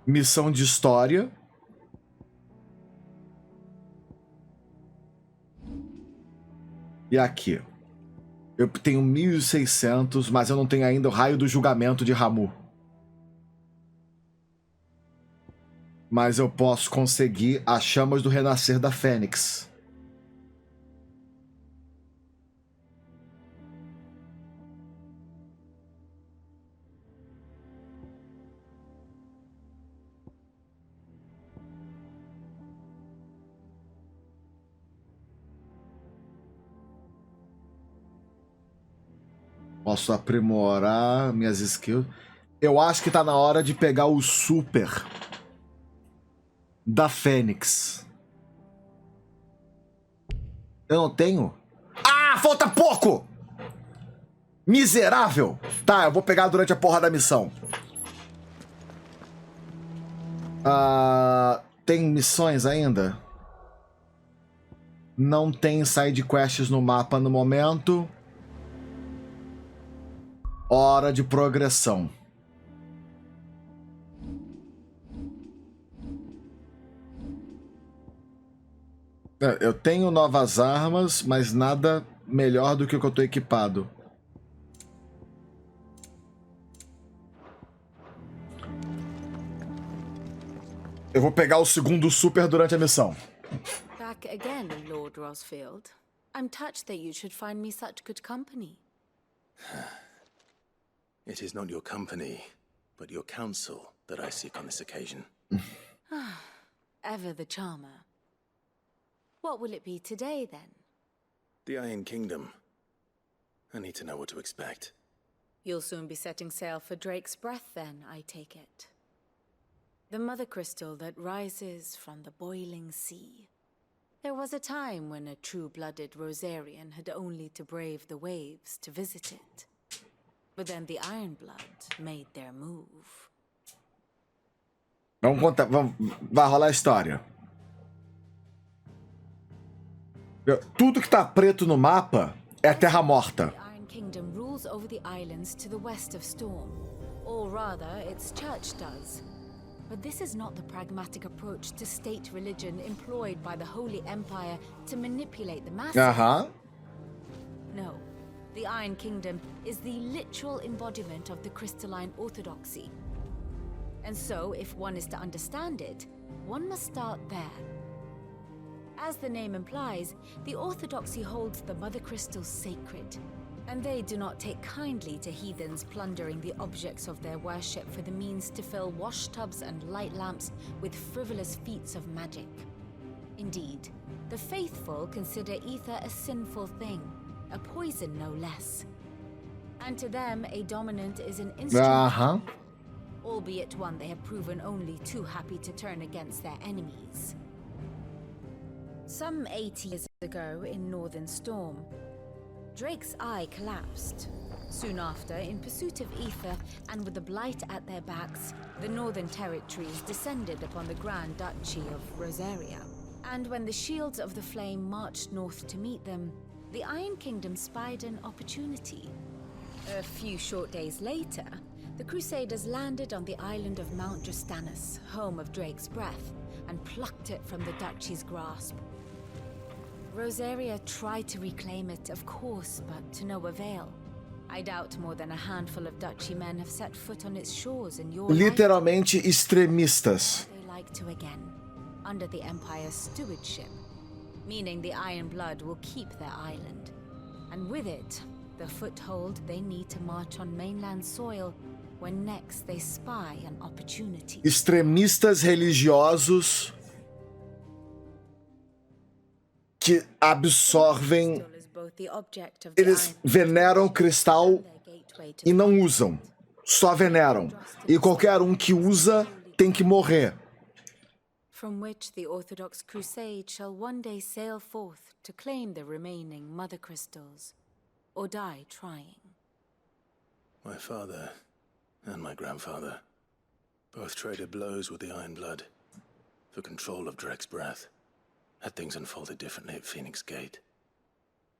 Speaker 1: Missão de história. E aqui. Eu tenho 1.600, mas eu não tenho ainda o raio do julgamento de Ramu. Mas eu posso conseguir as chamas do renascer da Fênix. Posso aprimorar minhas skills. Eu acho que tá na hora de pegar o super da Fênix. Eu não tenho? Ah, falta pouco! Miserável! Tá, eu vou pegar durante a porra da missão. Tem missões ainda? Não tem side quests no mapa no momento. Hora de progressão. Eu tenho novas armas, mas nada melhor do que o que eu tô equipado. Eu vou pegar o segundo super durante a missão.
Speaker 4: Back again, Lord Rosfield. I'm touched that you should find me such good company.
Speaker 2: It is not your company, but your counsel that I seek on this occasion.
Speaker 4: Ever the charmer. What will it be today, then?
Speaker 2: The Iron Kingdom. I need to know what to expect.
Speaker 4: You'll soon be setting sail for Drake's Breath, then, I take it. The mother crystal that rises from the boiling sea. There was a time when a true-blooded Rosarian had only to brave the waves to visit it. But then the Ironblood made their move.
Speaker 1: Vamos contar, vai rolar a história. Tudo que tá preto no mapa é terra morta.
Speaker 4: The Iron Kingdom rules over the islands to the west of Storm. Or rather, its church does. But this is not the pragmatic approach to state religion employed by the Holy Empire to manipulate the masses. No. The Iron Kingdom is the literal embodiment of the crystalline orthodoxy. And so, if one is to understand it, one must start there. As the name implies, the Orthodoxy holds the Mother Crystals sacred, and they do not take kindly to heathens plundering the objects of their worship for the means to fill washtubs and light lamps with frivolous feats of magic. Indeed, the faithful consider ether a sinful thing, a poison no less. And to them, a dominant is an instrument, albeit one they have proven only too happy to turn against their enemies. Some 80 years ago in Northern Storm, Drake's eye collapsed. Soon after, in pursuit of ether and with the blight at their backs, the Northern Territories descended upon the Grand Duchy of Rosaria. And when the Shields of the Flame marched north to meet them, the Iron Kingdom spied an opportunity. A few short days later, the Crusaders landed on the island of Mount Justanus, home of Drake's breath, and plucked it from the duchy's grasp. Rosaria tried to reclaim it, of course, but to no avail. I doubt more than a handful of duchy men have set foot on its shores in your
Speaker 1: Literalmente extremistas.
Speaker 4: They like to again, under the Empire's stewardship, meaning the Iron Blood will keep their island. And with it, the foothold they need to march on mainland soil when next they spy an opportunity.
Speaker 1: Extremistas religiosos que absorvem, eles veneram cristal e não usam, só veneram. E qualquer um que usa tem que morrer.
Speaker 4: From which the Orthodox Crusade shall one day sail forth to claim the remaining Mother Crystals, or die trying.
Speaker 2: My father and my grandfather both traded blows with the Iron Blood for control of Drake's breath. Had things unfolded differently at Phoenix Gate,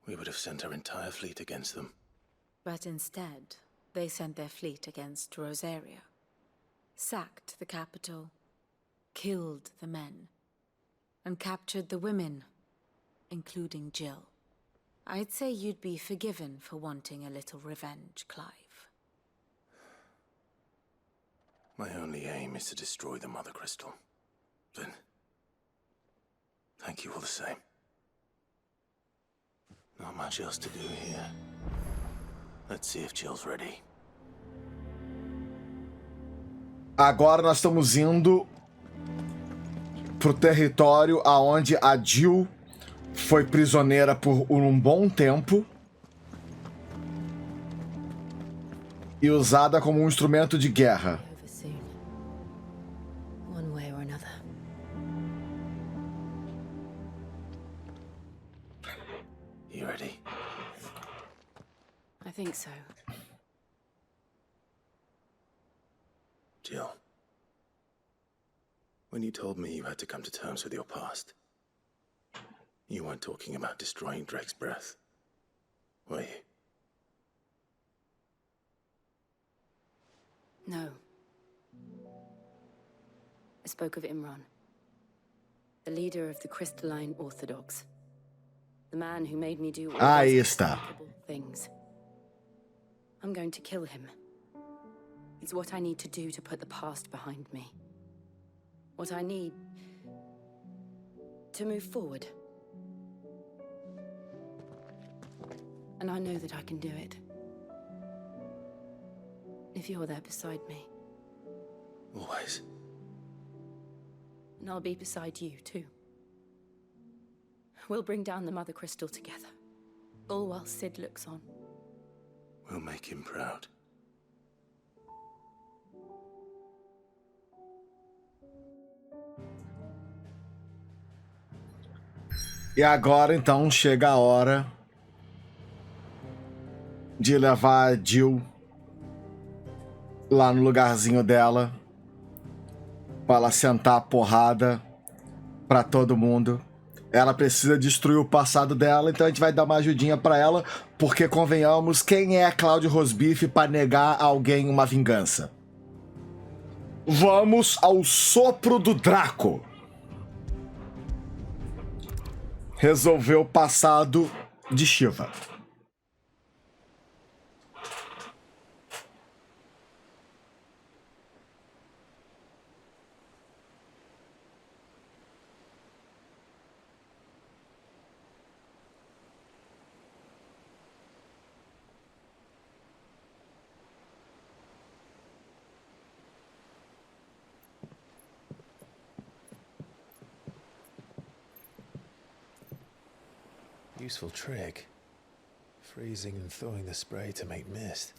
Speaker 2: we would have sent our entire fleet against them.
Speaker 4: But instead, they sent their fleet against Rosaria, sacked the capital, killed the men, and captured the women, including Jill. I'd say you'd be forgiven for wanting a little revenge, Clive.
Speaker 2: My only aim is to destroy the Mother Crystal. Then, thank you all the same. Not much else to do here. Let's see if Jill's ready.
Speaker 1: Agora nós estamos indo pro território aonde a Jill foi prisioneira por um bom tempo e usada como um instrumento de guerra.
Speaker 2: You ready?
Speaker 11: I think so.
Speaker 2: Jill, when you told me you had to come to terms with your past, you weren't talking about destroying Drake's breath, were you?
Speaker 11: No. I spoke of Imran, the leader of the Crystalline Orthodox. The man who made me do all
Speaker 1: Aí
Speaker 11: those
Speaker 1: está.
Speaker 11: despicable things. I'm going to kill him. It's what I need to do to put the past behind me. What I need to move forward. And I know that I can do it. If you're there beside me.
Speaker 2: Always.
Speaker 11: And I'll be beside you, too. We'll bring down the Mother Crystal together. All while Sid looks on.
Speaker 2: We'll make him proud.
Speaker 1: E agora, então, chega a hora de levar a Jill lá no lugarzinho dela para ela sentar a porrada para todo mundo. Ela precisa destruir o passado dela, então a gente vai dar uma ajudinha para ela, porque, convenhamos, quem é Cláudio Rosbife para negar a alguém uma vingança? Vamos ao sopro do Draco. Resolver o passado de Shiva.
Speaker 2: Useful trick. Freezing and thawing the spray to make mist.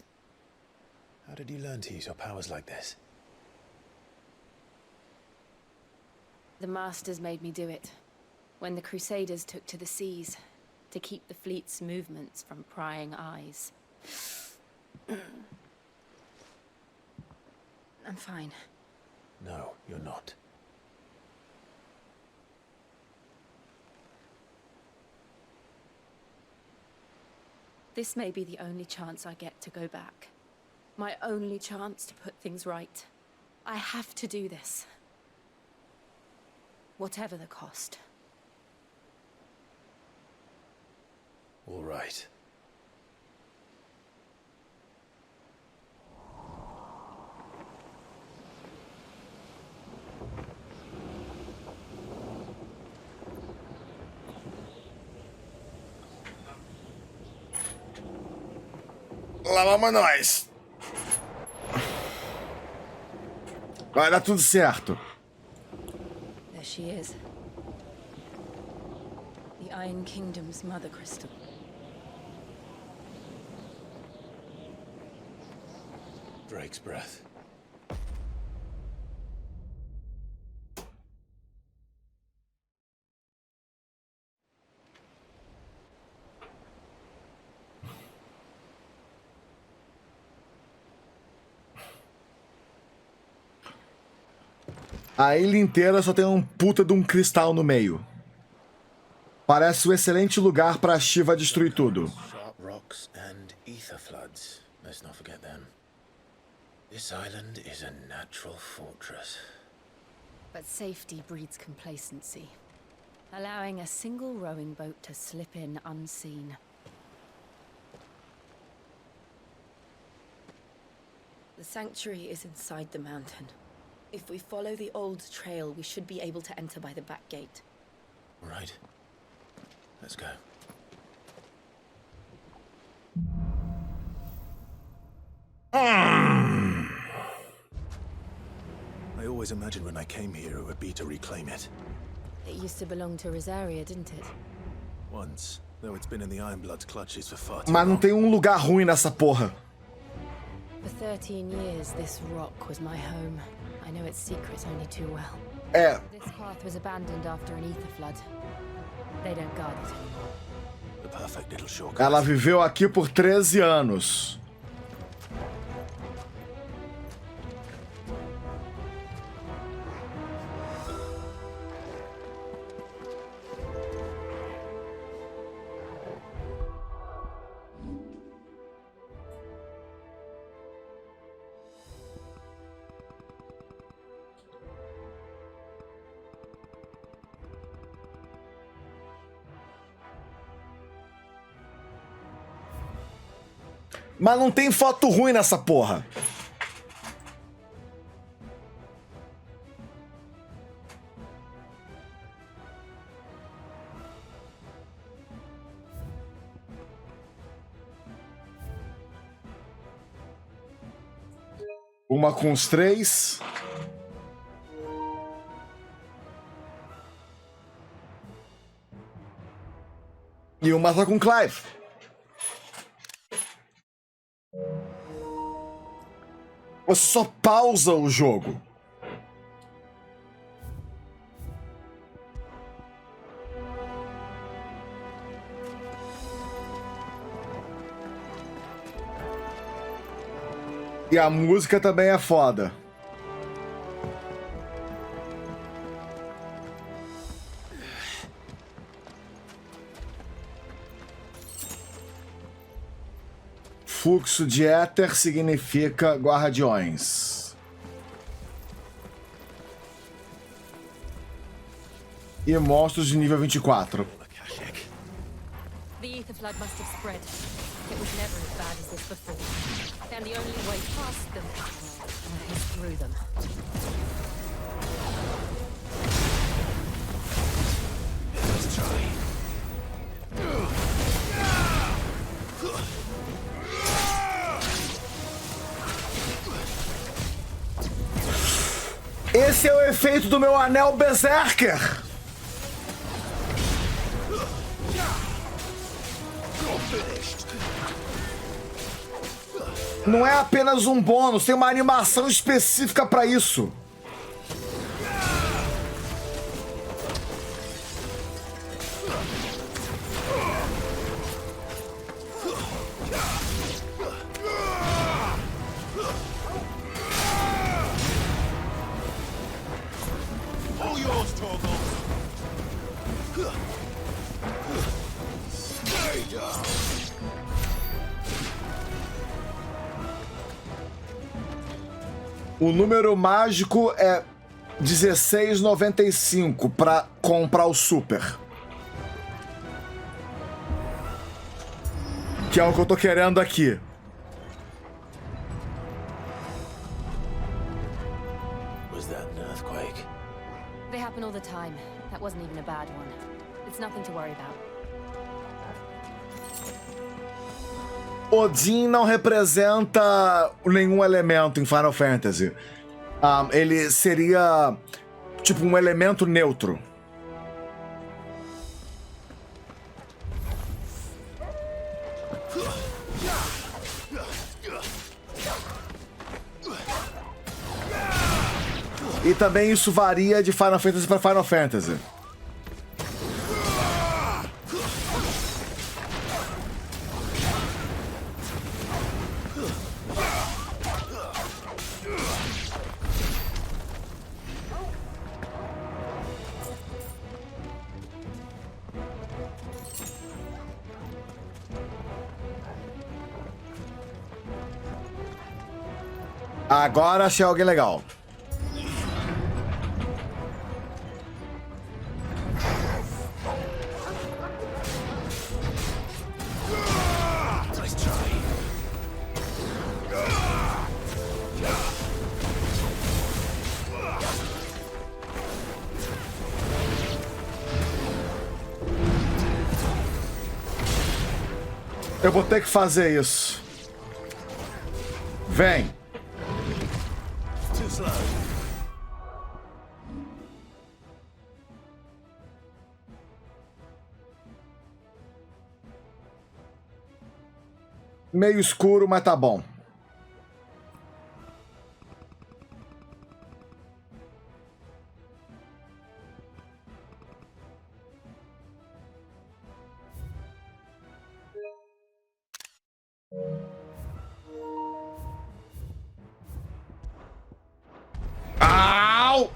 Speaker 2: How did you learn to use your powers like this?
Speaker 11: The Masters made me do it. When the Crusaders took to the seas, to keep the fleet's movements from prying eyes. I'm fine.
Speaker 2: No, you're not.
Speaker 11: This may be the only chance I get to go back. My only chance to put things right. I have to do this. Whatever the cost.
Speaker 2: All right.
Speaker 1: Lá vamos nós. Vai dar tudo certo.
Speaker 11: There she is. The Iron Kingdom's mother crystal.
Speaker 2: Drake's breath.
Speaker 1: A ilha inteira só tem um puta de um cristal no meio. Parece um excelente lugar para a Shiva destruir tudo.
Speaker 7: Sharp rocks and ether floods. Let's not forget them. This island is a natural fortress.
Speaker 11: But safety breeds complacency, allowing a single rowing boat to slip in unseen. The sanctuary is inside the mountain. If we follow the old trail, we should be able to enter by the back gate.
Speaker 7: Right. Let's go.
Speaker 2: I always imagined when I came here it would be to reclaim it.
Speaker 11: It used to belong to Rosaria, didn't it?
Speaker 2: Once, though it's been in the Ironblood's clutches for far too
Speaker 1: Mas não
Speaker 2: long.
Speaker 1: tem um lugar ruim nessa porra.
Speaker 11: For 13 years, this rock was my home. I know its secrets only too well.
Speaker 1: É,
Speaker 11: This path was abandoned after an ether flood. They don't guard it anymore.
Speaker 2: The perfect little shortcut.
Speaker 1: ela viveu aqui por 13 anos. Mas não tem foto ruim nessa porra. Uma com os 3. E uma só com Clive. Você só pausa o jogo. E a música também é foda. Fluxo de éter significa guardiões. E monstros de nível 24.
Speaker 11: The ether flood must have spread. It was never as bad as this before. And the only way past them is through them.
Speaker 2: Let's try.
Speaker 1: Esse é o efeito do meu anel Berserker. Não é apenas um bônus, tem uma animação específica pra isso. O número mágico é 16,95 para comprar o super. Que é o que eu tô querendo aqui.
Speaker 3: Was that an earthquake?
Speaker 11: They happen all the time. That wasn't even a bad one. It's nothing to worry about.
Speaker 1: Odin não representa nenhum elemento em Final Fantasy. Ele seria tipo um elemento neutro. E também isso varia de Final Fantasy para Final Fantasy. Agora achei alguém legal. Eu vou ter que fazer isso. Vem. Meio escuro, mas tá bom. Au!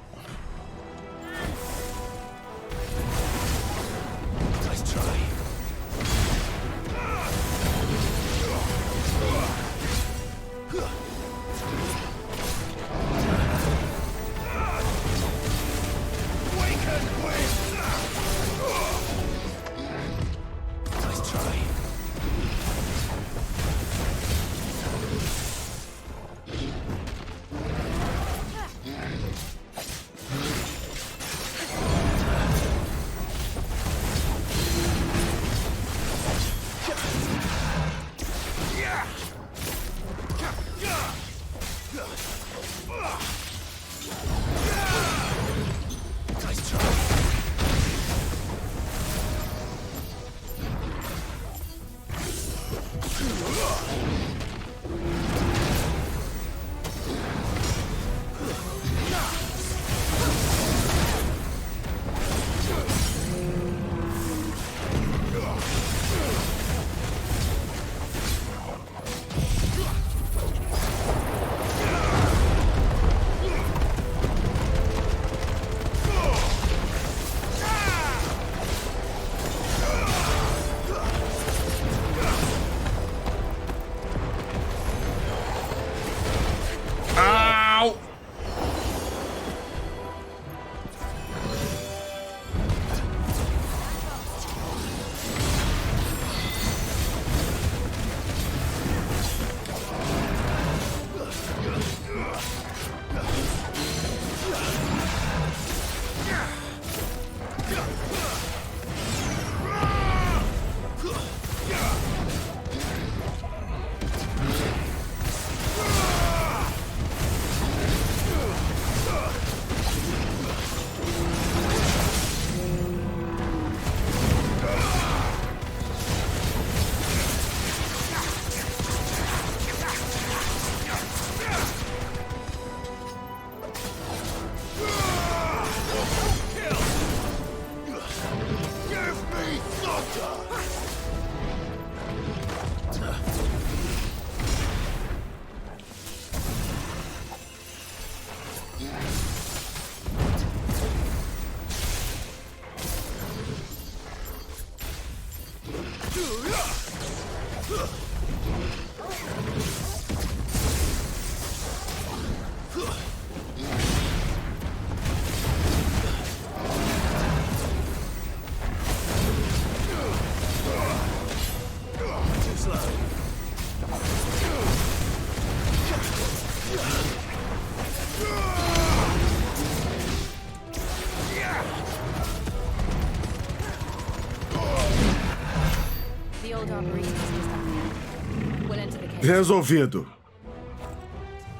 Speaker 4: The old armory is just up there. We'll enter the cave.
Speaker 1: Resolvido.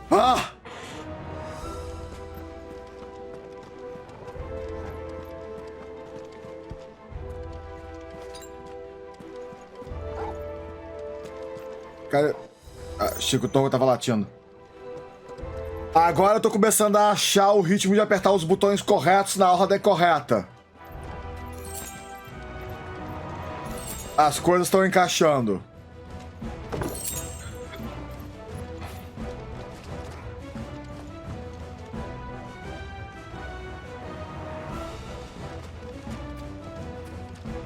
Speaker 1: Ah! Cara, Chico Tonga tava latindo. Agora eu tô começando a achar o ritmo de apertar os botões corretos na ordem correta. As coisas estão encaixando.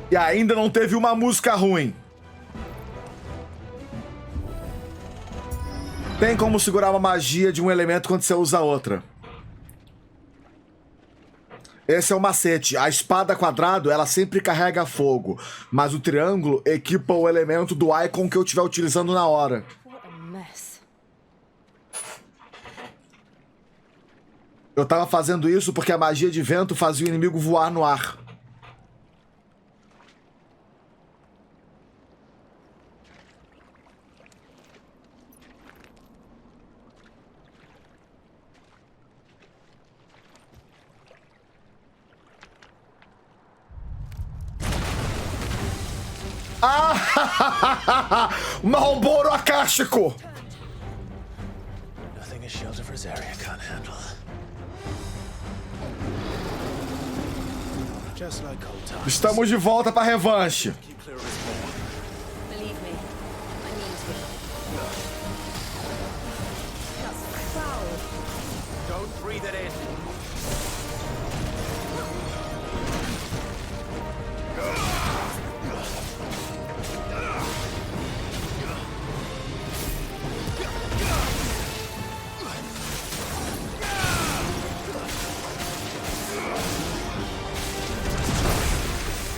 Speaker 1: E ainda não teve uma música ruim. Tem como segurar uma magia de um elemento quando você usa outra. Esse é o macete. A espada quadrado, ela sempre carrega fogo. Mas o triângulo equipa o elemento do icon que eu estiver utilizando na hora.
Speaker 11: What a mess.
Speaker 1: Eu tava fazendo isso porque a magia de vento fazia o inimigo voar no ar. Ah! Malboro Akashico!
Speaker 2: Nothing a shelter for Zarya can't handle. Just like Cultistas.
Speaker 1: Estamos de volta para revanche.
Speaker 2: Keep clear of his paw.
Speaker 11: Believe me, I mean to.
Speaker 10: That's foul.
Speaker 3: Don't breathe it in.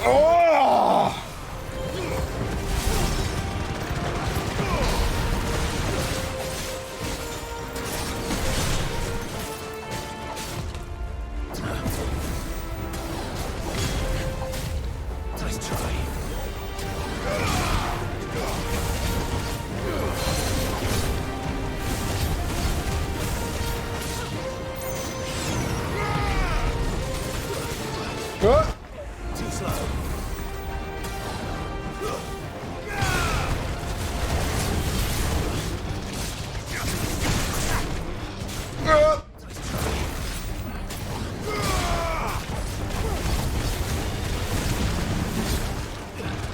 Speaker 1: Oh!
Speaker 2: Nice try. Too slow.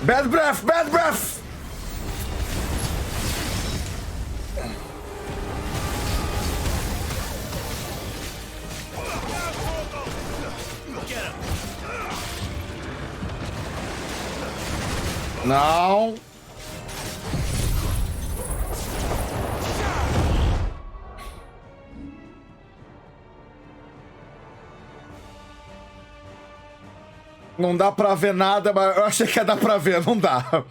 Speaker 1: Bad breath! Bad breath! Não. Não dá pra ver nada, mas eu achei que ia dar pra ver, não dá.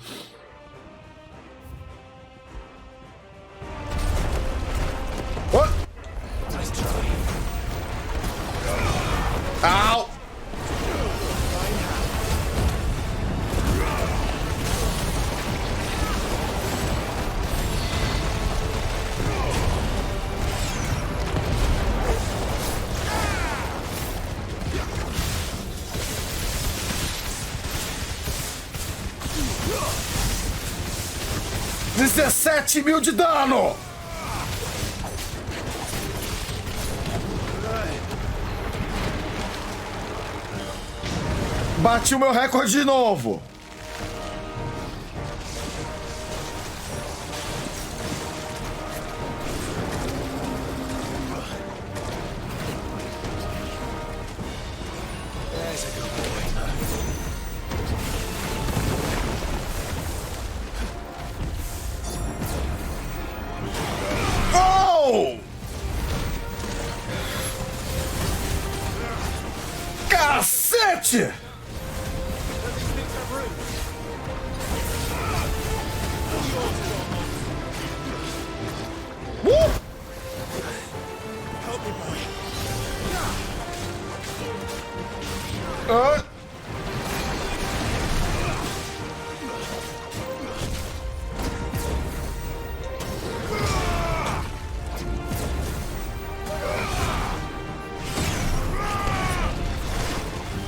Speaker 1: Oh. Au! $17.000 de dano! Bati o meu recorde de novo! Não! Cacete! Ah.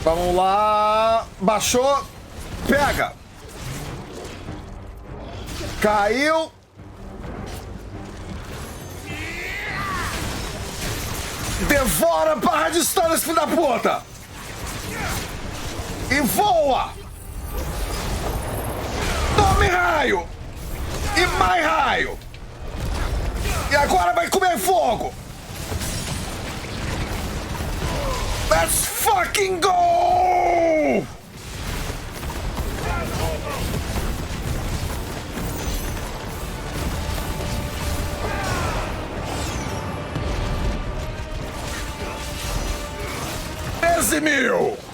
Speaker 1: Vamos lá. Baixou. Pega. Caiu. Devora barra de stun, esse filho da puta. E voa. Tome raio. E mais raio. E agora vai comer fogo. Let's fucking go! $13.000!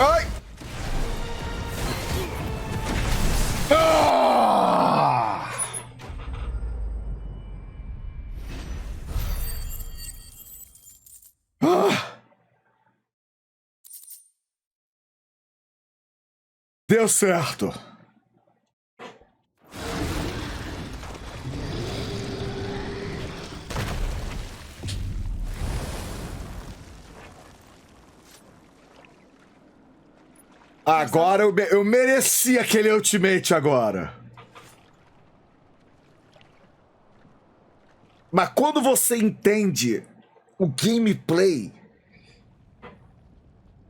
Speaker 1: Ai! Ah! Ah! Deu certo. Agora eu mereci aquele ultimate agora. Mas quando você entende o gameplay...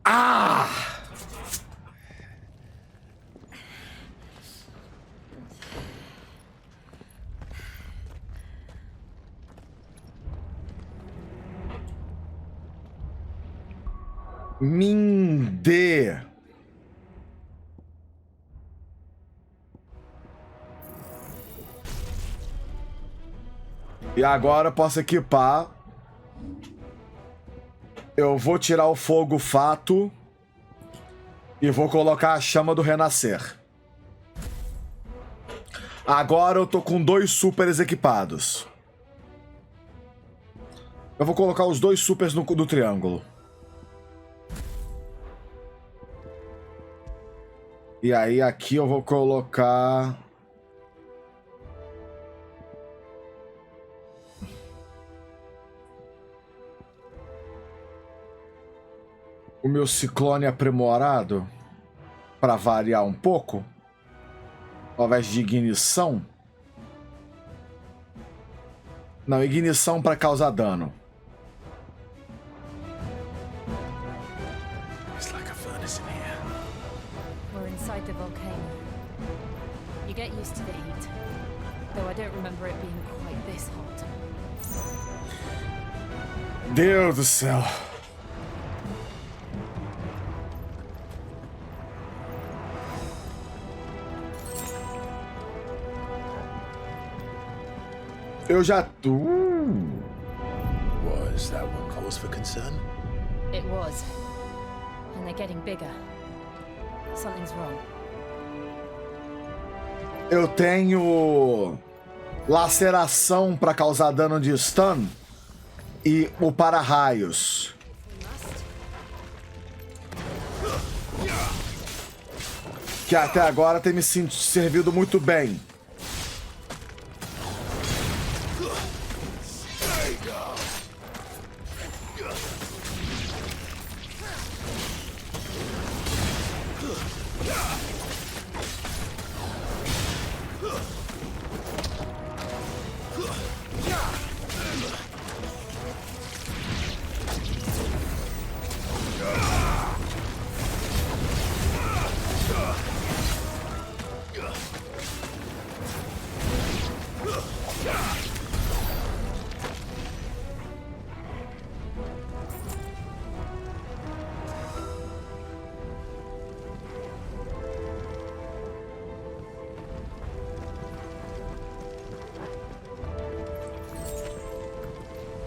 Speaker 1: Ah! Minde. E agora eu posso equipar. Eu vou tirar o fogo fato e vou colocar a chama do renascer. Agora eu tô com 2 supers equipados. Eu vou colocar os 2 supers no triângulo. E aí aqui eu vou colocar... o meu ciclone aprimorado, para variar um pouco, ao invés de ignição. Não, ignição para causar dano.
Speaker 2: It's like a furnace in here.
Speaker 11: We're inside the volcano. You get used to the heat, though I don't remember it being quite this hot.
Speaker 1: Deus do céu. Eu já tô.
Speaker 2: Was that one cause for concern?
Speaker 11: It was. And they're getting bigger. Something's wrong.
Speaker 1: Eu tenho laceração para causar dano de stun e o para-raios. que até agora tem me servido muito bem.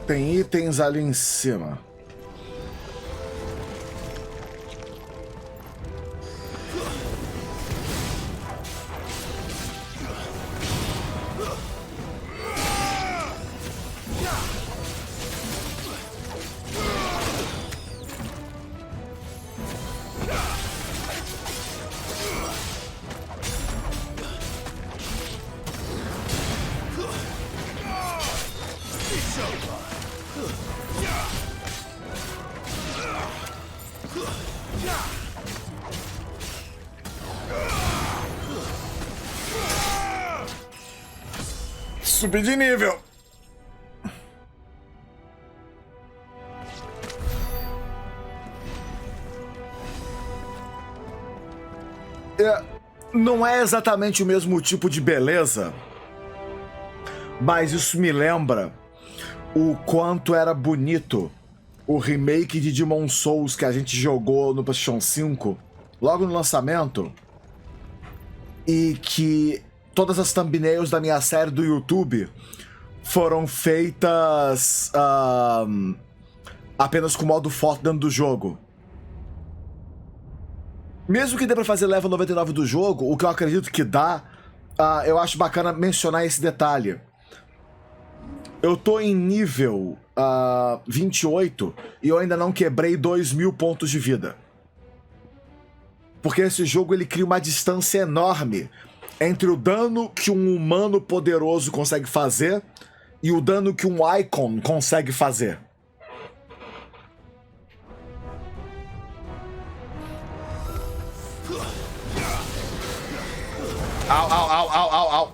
Speaker 1: Tem itens ali em cima. Subir de nível. Não é exatamente o mesmo tipo de beleza, mas isso me lembra o quanto era bonito o remake de Demon Souls que a gente jogou no PlayStation 5 logo no lançamento, e que todas as thumbnails da minha série do YouTube foram feitas apenas com modo foto dentro do jogo. Mesmo que dê pra fazer level 99 do jogo, o que eu acredito que dá, eu acho bacana mencionar esse detalhe. Eu tô em nível 28 e eu ainda não quebrei 2000 pontos de vida. Porque esse jogo ele cria uma distância enorme entre o dano que um humano poderoso consegue fazer e o dano que um Icon consegue fazer. Au, au, au, au, au, au.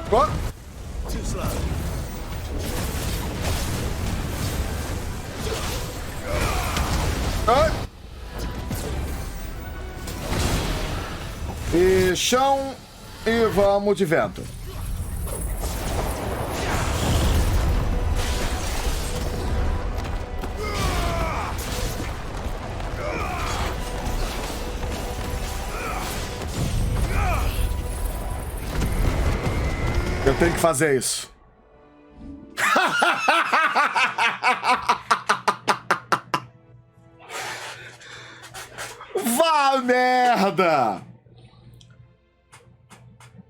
Speaker 1: What?
Speaker 2: Too slow.
Speaker 1: E chão e vamos de vento. Eu tenho que fazer isso. Vá merda!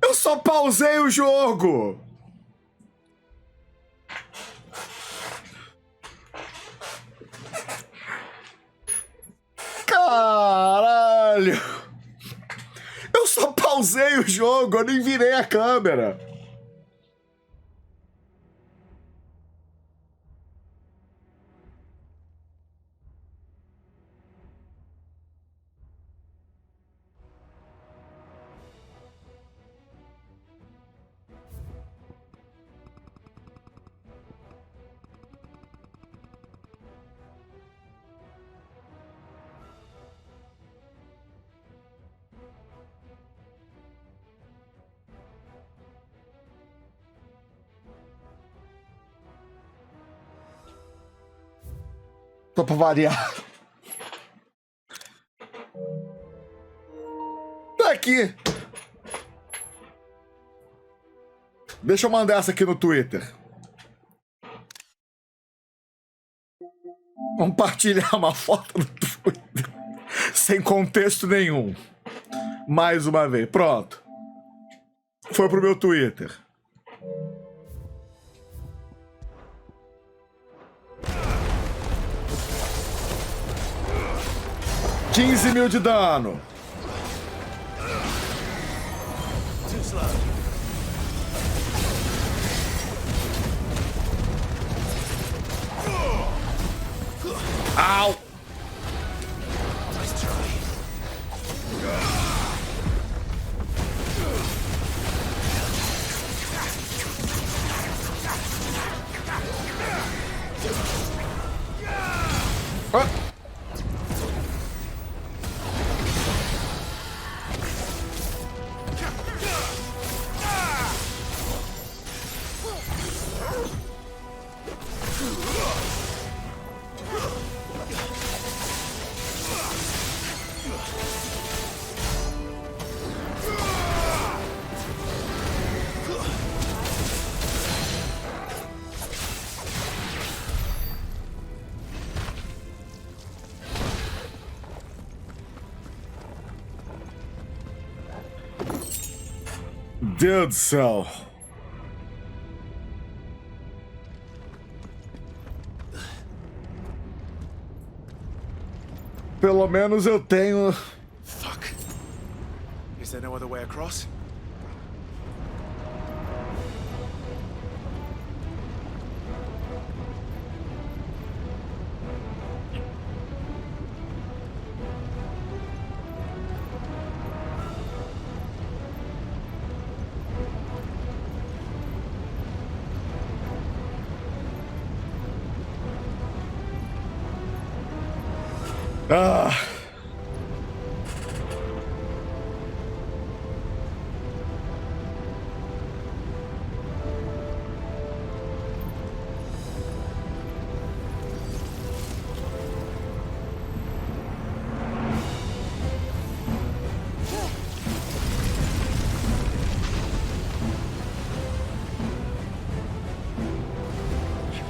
Speaker 1: Eu só pausei o jogo! Caralho! Eu só pausei o jogo, eu nem virei a câmera. Só pra variar. Tá aqui. Deixa eu mandar essa aqui no Twitter. Compartilhar uma foto no Twitter. Sem contexto nenhum. Mais uma vez. Pronto. Foi pro meu Twitter. $15 mil de dano. Au! Deus do céu. Pelo menos eu tenho.
Speaker 2: Fuck. Is there no other way across?
Speaker 1: Ah.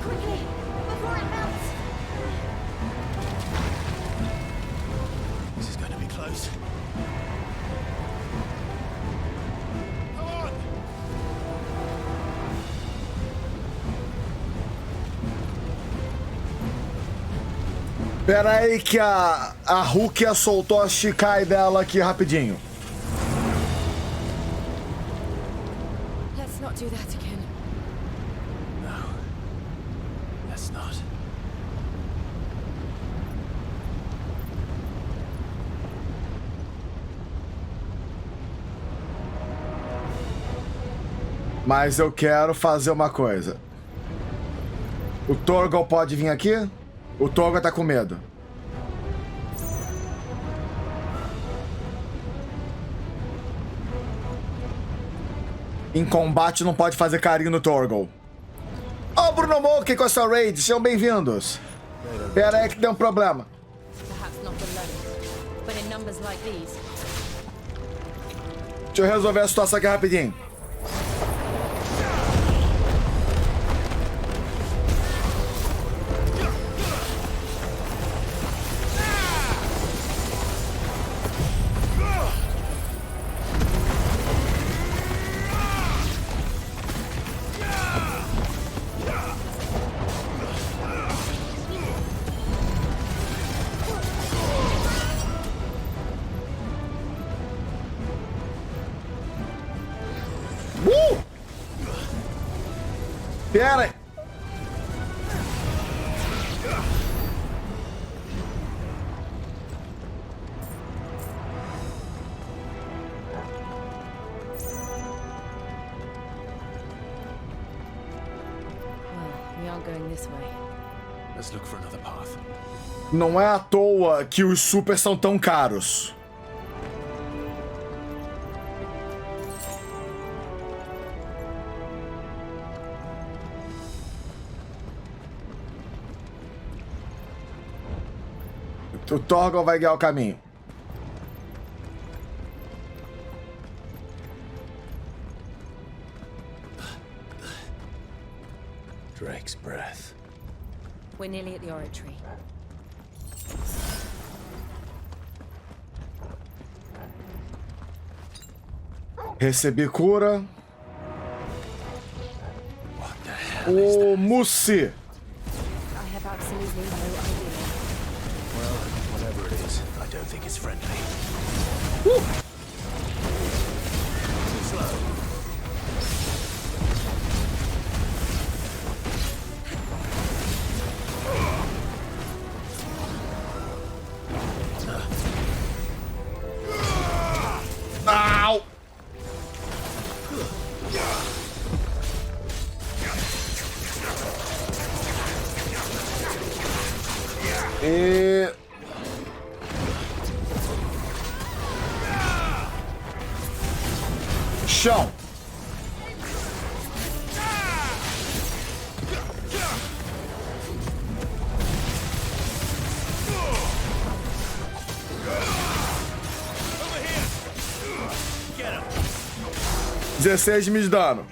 Speaker 10: Quickly, before it melts.
Speaker 2: This is going to be close. Come on!
Speaker 1: Pera aí que a Rukia soltou a Shikai dela aqui rapidinho.
Speaker 11: Let's not do that again.
Speaker 2: No. Let's not.
Speaker 1: Mas eu quero fazer uma coisa. O Torgal pode vir aqui? O Torgal tá com medo. Em combate não pode fazer carinho no Torgal. Ô, Bruno Moki com essa raid, sejam bem-vindos. Pera aí que tem um problema.
Speaker 11: Perhaps not alone, but in numbers like these.
Speaker 1: Deixa eu resolver a situação aqui rapidinho. Pera aí.
Speaker 11: Well, we are going this way.
Speaker 2: Let's look for another path.
Speaker 1: Não é à toa que os super são tão caros. O Torgal vai guiar o caminho.
Speaker 2: Drake's breath.
Speaker 11: We're nearly at the oratory.
Speaker 1: Recebi cura. O Mussi.
Speaker 11: I have absolutely no idea.
Speaker 2: Well, whatever it is, I don't think it's friendly.
Speaker 1: Too
Speaker 2: slow.
Speaker 1: Au! E... Chão.
Speaker 2: Over here. Get him.
Speaker 1: 16 de dano.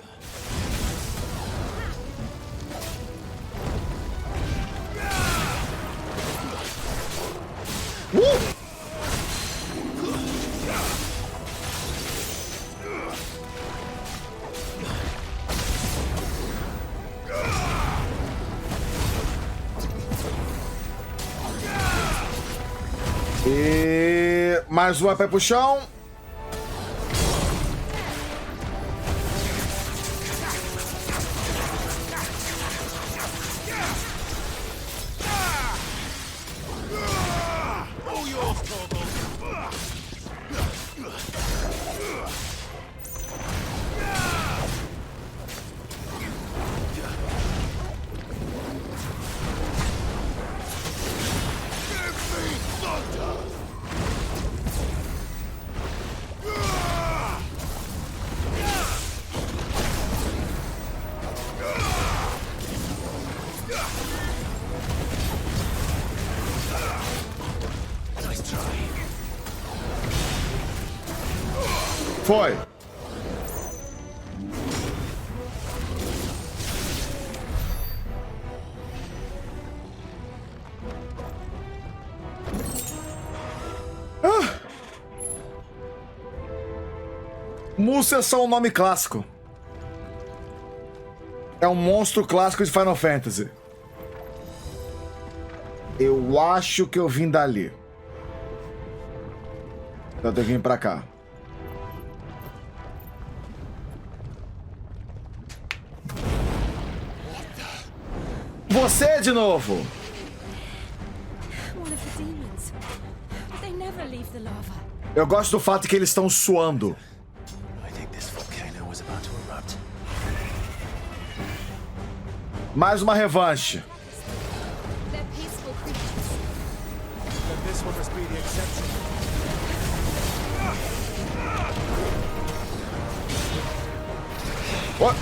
Speaker 1: E mais uma vai pro chão. Foi. Múcia é só um nome clássico. É um monstro clássico de Final Fantasy. Eu acho que eu vim dali. Então eu tenho que vir pra cá. Você de novo.
Speaker 11: One of the demons. They never leave the lava.
Speaker 1: Eu gosto do fato que eles estão suando.
Speaker 2: I think this volcano was about to erupt.
Speaker 1: Mais uma revanche.
Speaker 11: They're peaceful creatures.
Speaker 2: Then this one must be the exception.
Speaker 1: What?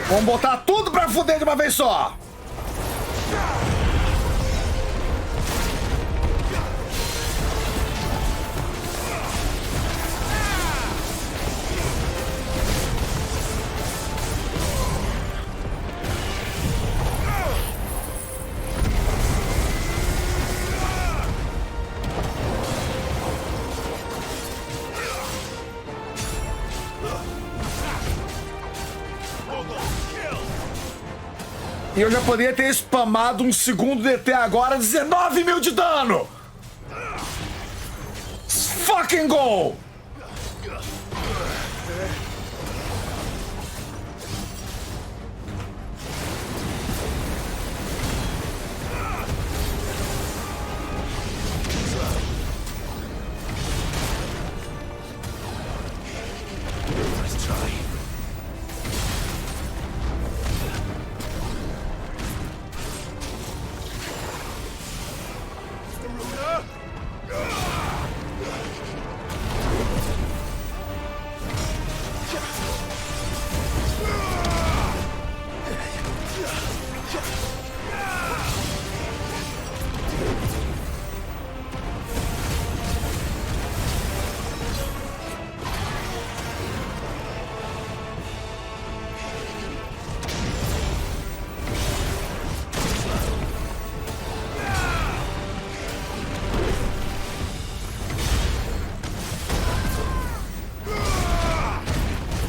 Speaker 1: Vamos botar tudo pra fuder de uma vez só. E eu já poderia ter spamado um segundo DT agora, 19 mil de dano! Fucking go!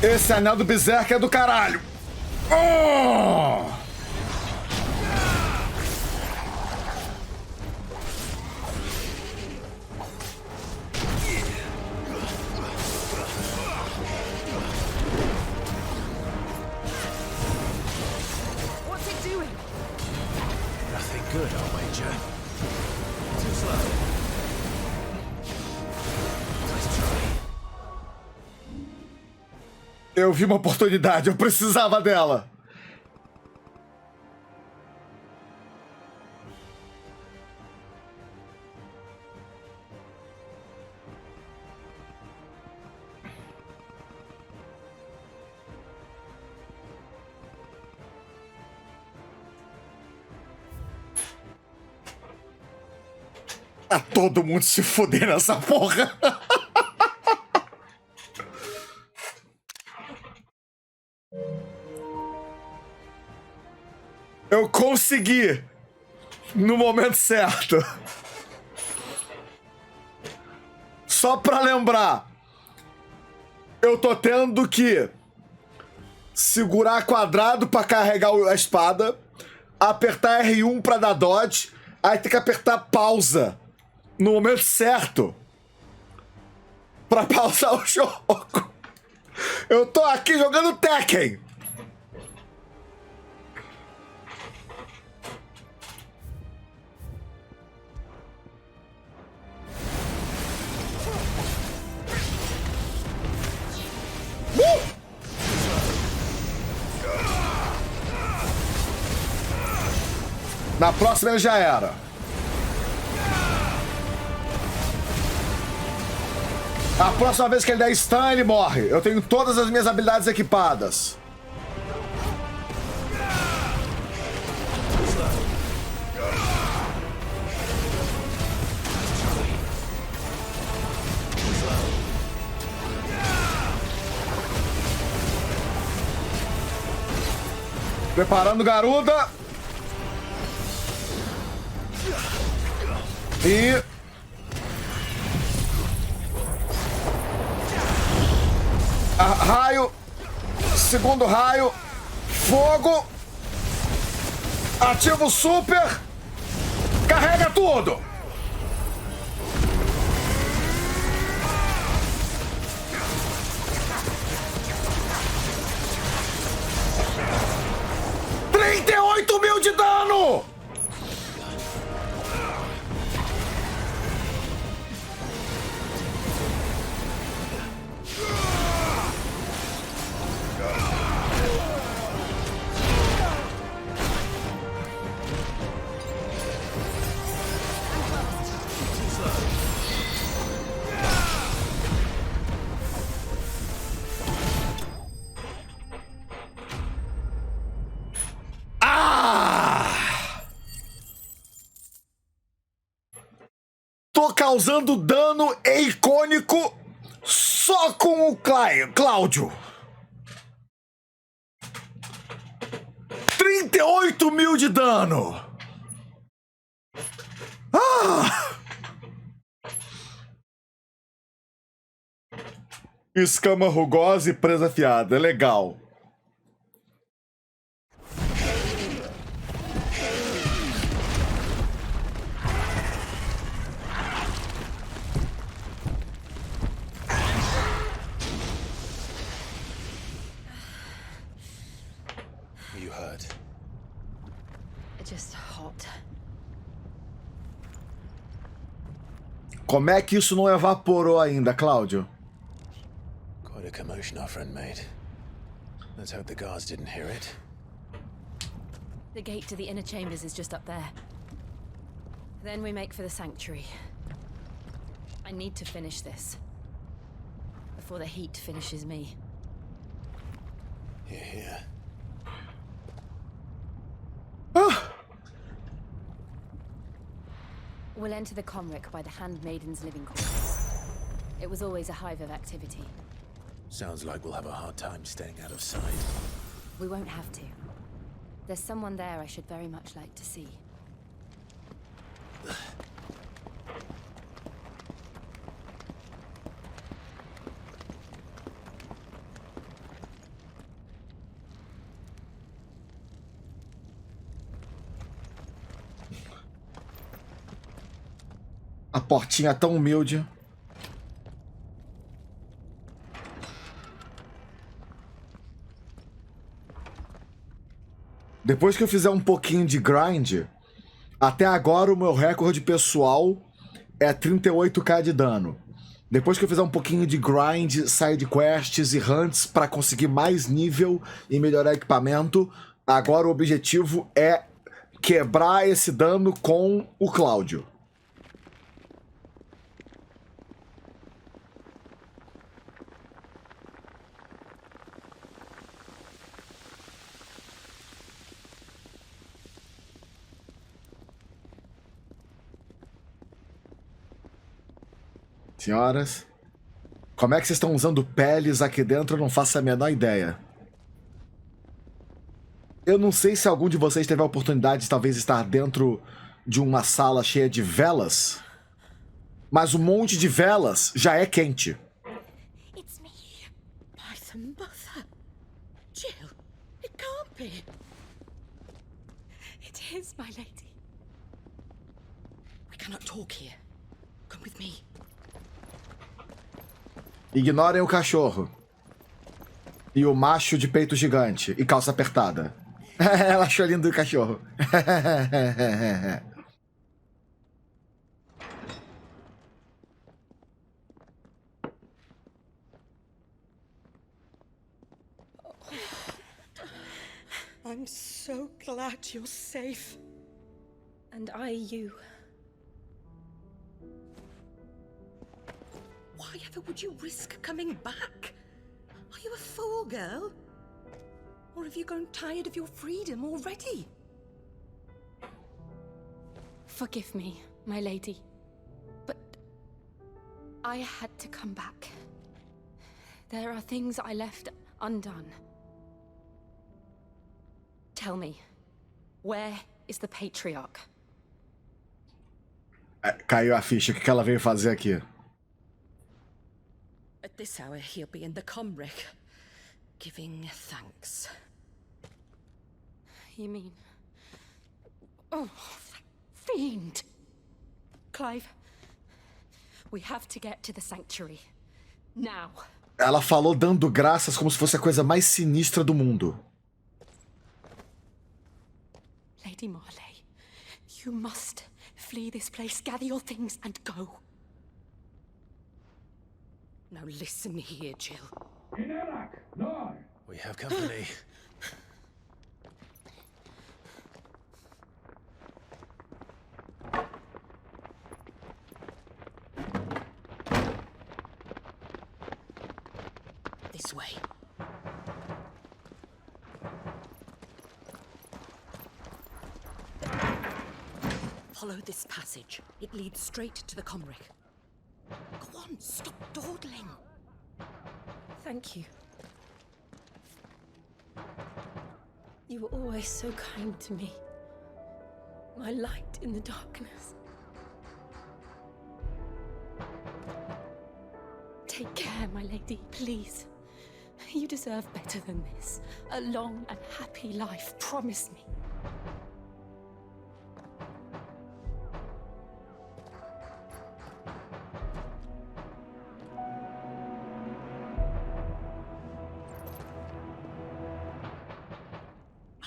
Speaker 1: Esse anel do Berserk é do caralho. Oh!
Speaker 11: What's it doing?
Speaker 2: Nothing good, I'll wager. Too slow. Let's try.
Speaker 1: Eu vi uma oportunidade, eu precisava dela. Tá todo mundo se foder nessa porra. Eu consegui no momento certo. Só pra lembrar, eu tô tendo que segurar quadrado pra carregar a espada, apertar R1 pra dar dodge, aí tem que apertar pausa no momento certo pra pausar o jogo. Eu tô aqui jogando Tekken. Na próxima ele já era. A próxima vez que ele der stun, ele morre. Eu tenho todas as minhas habilidades equipadas. Preparando Garuda. E... raio. Segundo raio. Fogo. Ativa o super. Carrega tudo. $38.000 de dano. Tô causando dano icônico só com o Cláudio. 38.000 de dano. Escama rugosa e presa afiada. Legal.
Speaker 11: Just hot.
Speaker 1: Como é que isso não evaporou ainda, Cláudio?
Speaker 2: Quite a commotion our friend made. Let's hope the guards didn't hear it.
Speaker 11: The gate to the inner chambers is just up there. Then we make for the sanctuary. I need to finish this before the heat finishes me.
Speaker 2: Hear, hear.
Speaker 11: We'll enter the Comric by the Handmaiden's living quarters. It was always a hive of activity.
Speaker 2: Sounds like we'll have a hard time staying out of sight.
Speaker 11: We won't have to. There's someone there I should very much like to see.
Speaker 1: A portinha tão humilde. Depois que eu fizer um pouquinho de grind, até agora o meu recorde pessoal é 38k de dano. Depois que eu fizer um pouquinho de grind, side quests e hunts para conseguir mais nível e melhorar equipamento, agora o objetivo é quebrar esse dano com o Cláudio. Senhoras, como é que vocês estão usando peles aqui dentro? Eu não faço a menor ideia. Eu não sei se algum de vocês teve a oportunidade de talvez estar dentro de uma sala cheia de velas, mas um monte de velas já é quente.
Speaker 12: It's me. By the mother. Jill, it can't be.
Speaker 11: It is, my lady.
Speaker 12: We cannot talk here. Come with me.
Speaker 1: Ignorem o cachorro. E o macho de peito gigante e calça apertada. Ela achou lindo o cachorro.
Speaker 12: I'm so glad you're safe.
Speaker 11: And you.
Speaker 12: Why ever would you risk coming back? Are you a fool, girl? Or have you grown tired of your freedom already?
Speaker 11: Forgive me, my lady. But I had to come back. There are things I left undone. Tell me, where is the patriarch?
Speaker 1: Caiu a ficha. O que ela veio fazer aqui?
Speaker 12: At this hour, he'll be in the comwreck, giving thanks.
Speaker 11: You mean... Oh, that fiend! Clive, we have to get to the sanctuary. Now.
Speaker 1: Ela falou dando graças como se fosse a coisa mais sinistra do mundo.
Speaker 11: Lady Marley, you must flee this place, gather your things and go.
Speaker 12: Now listen here, Jill.
Speaker 2: We have company.
Speaker 12: This way. Follow this passage. It leads straight to the comwreck. Go on, stop dawdling.
Speaker 11: Thank you. You were always so kind to me. My light in the darkness. Take care, my lady, please. You deserve better than this. A long and happy life, promise me.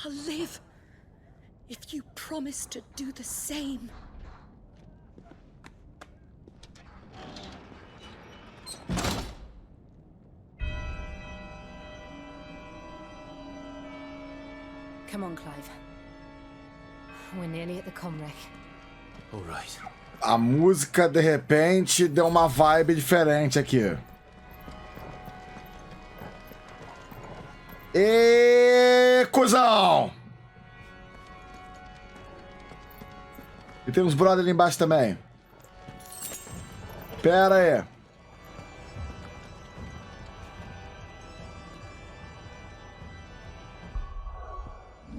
Speaker 12: I'll live if you promise to do the same.
Speaker 11: Come on, Clive. We're nearly at the comwreck.
Speaker 2: All right.
Speaker 1: A música, de repente, deu uma vibe diferente aqui. Ê, cuzão! E tem uns brother ali embaixo também. Pera aí.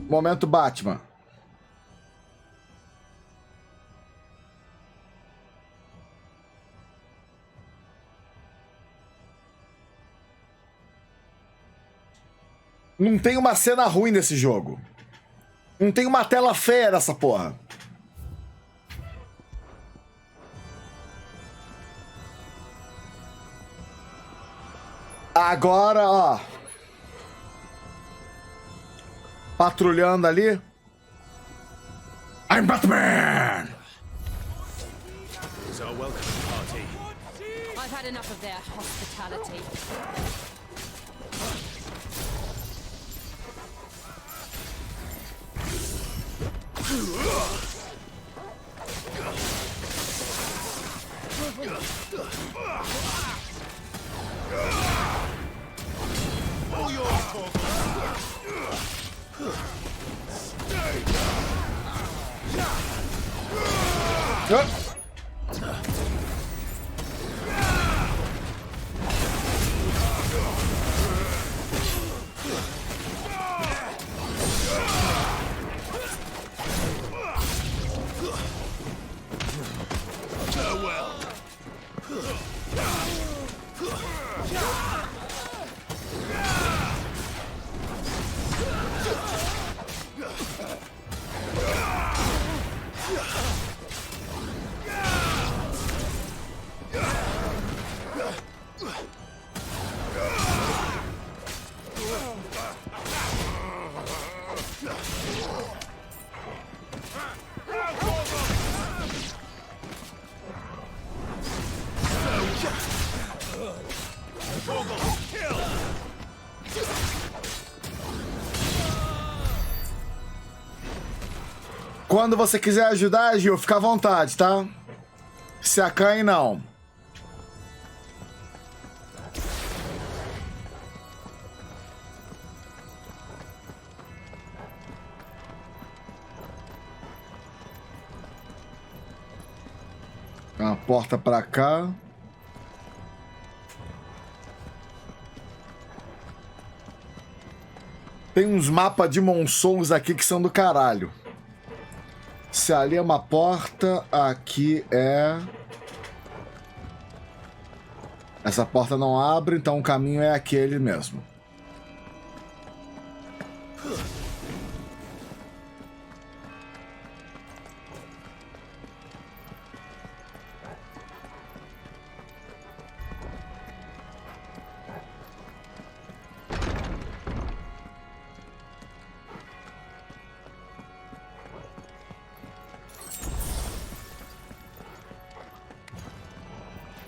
Speaker 1: Momento Batman. Não tem uma cena ruim nesse jogo. Não tem uma tela feia nessa porra. Agora, ó. Patrulhando ali. I'm Batman!
Speaker 3: So welcome party.
Speaker 11: I've had enough of their hospitality.
Speaker 1: Quando você quiser ajudar, Gil, fica à vontade, tá? Se acanhe, não. Uma porta pra cá. Tem uns mapas de Monsouls aqui que são do caralho. Se ali é uma porta, aqui é... Essa porta não abre, então o caminho é aquele mesmo.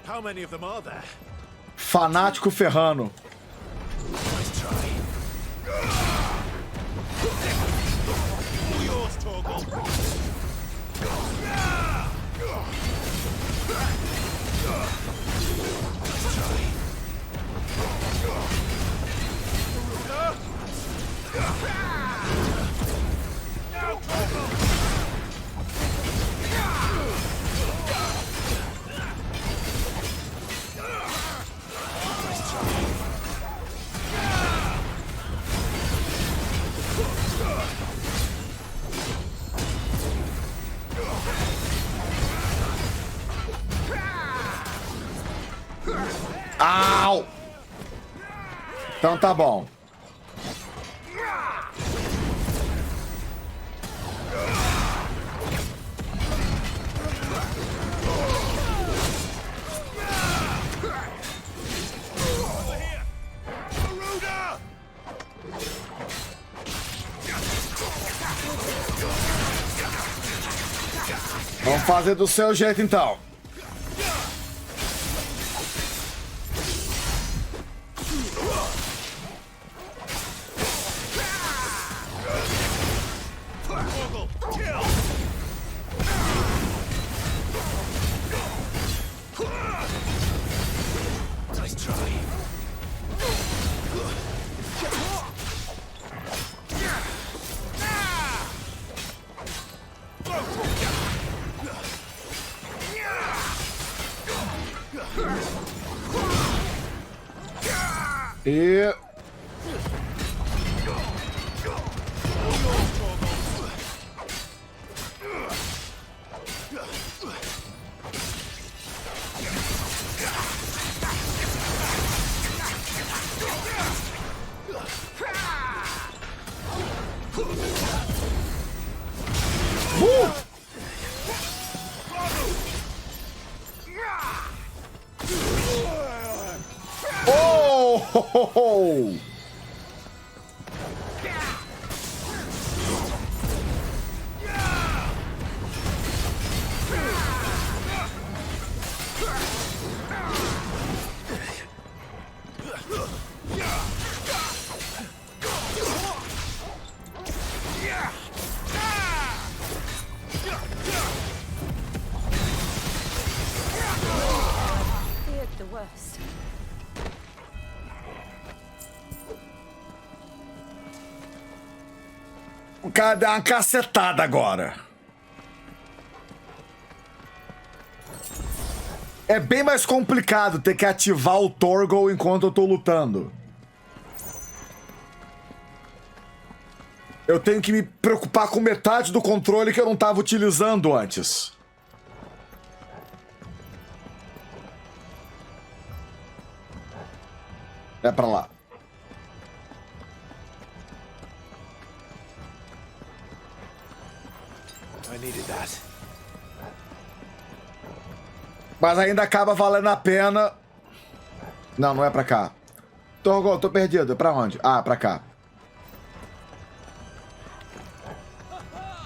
Speaker 3: How many of them are there?
Speaker 1: Fanático Ferrano.
Speaker 3: Nice try. All yours, Torgal. Nice try. Now, Torgal.
Speaker 1: Au! Então tá bom. Vamos fazer do seu jeito então. E... Oh! Oh!
Speaker 11: Feared the worst.
Speaker 1: O cara deu uma cacetada agora. É bem mais complicado ter que ativar o Torgal enquanto eu tô lutando. Eu tenho que me preocupar com metade do controle que eu não tava utilizando antes. É pra lá.
Speaker 2: I needed that.
Speaker 1: Mas ainda acaba valendo a pena. Não, não é pra cá. Torgal, tô perdido. É pra onde? Ah, pra cá.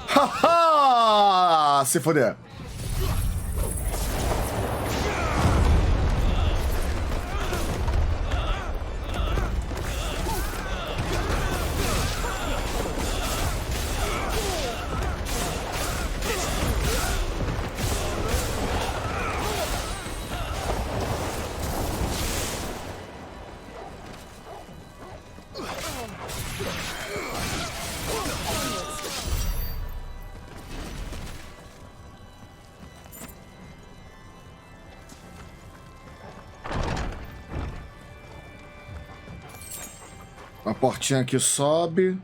Speaker 1: Haha! Se fuder. Uma portinha aqui sobe.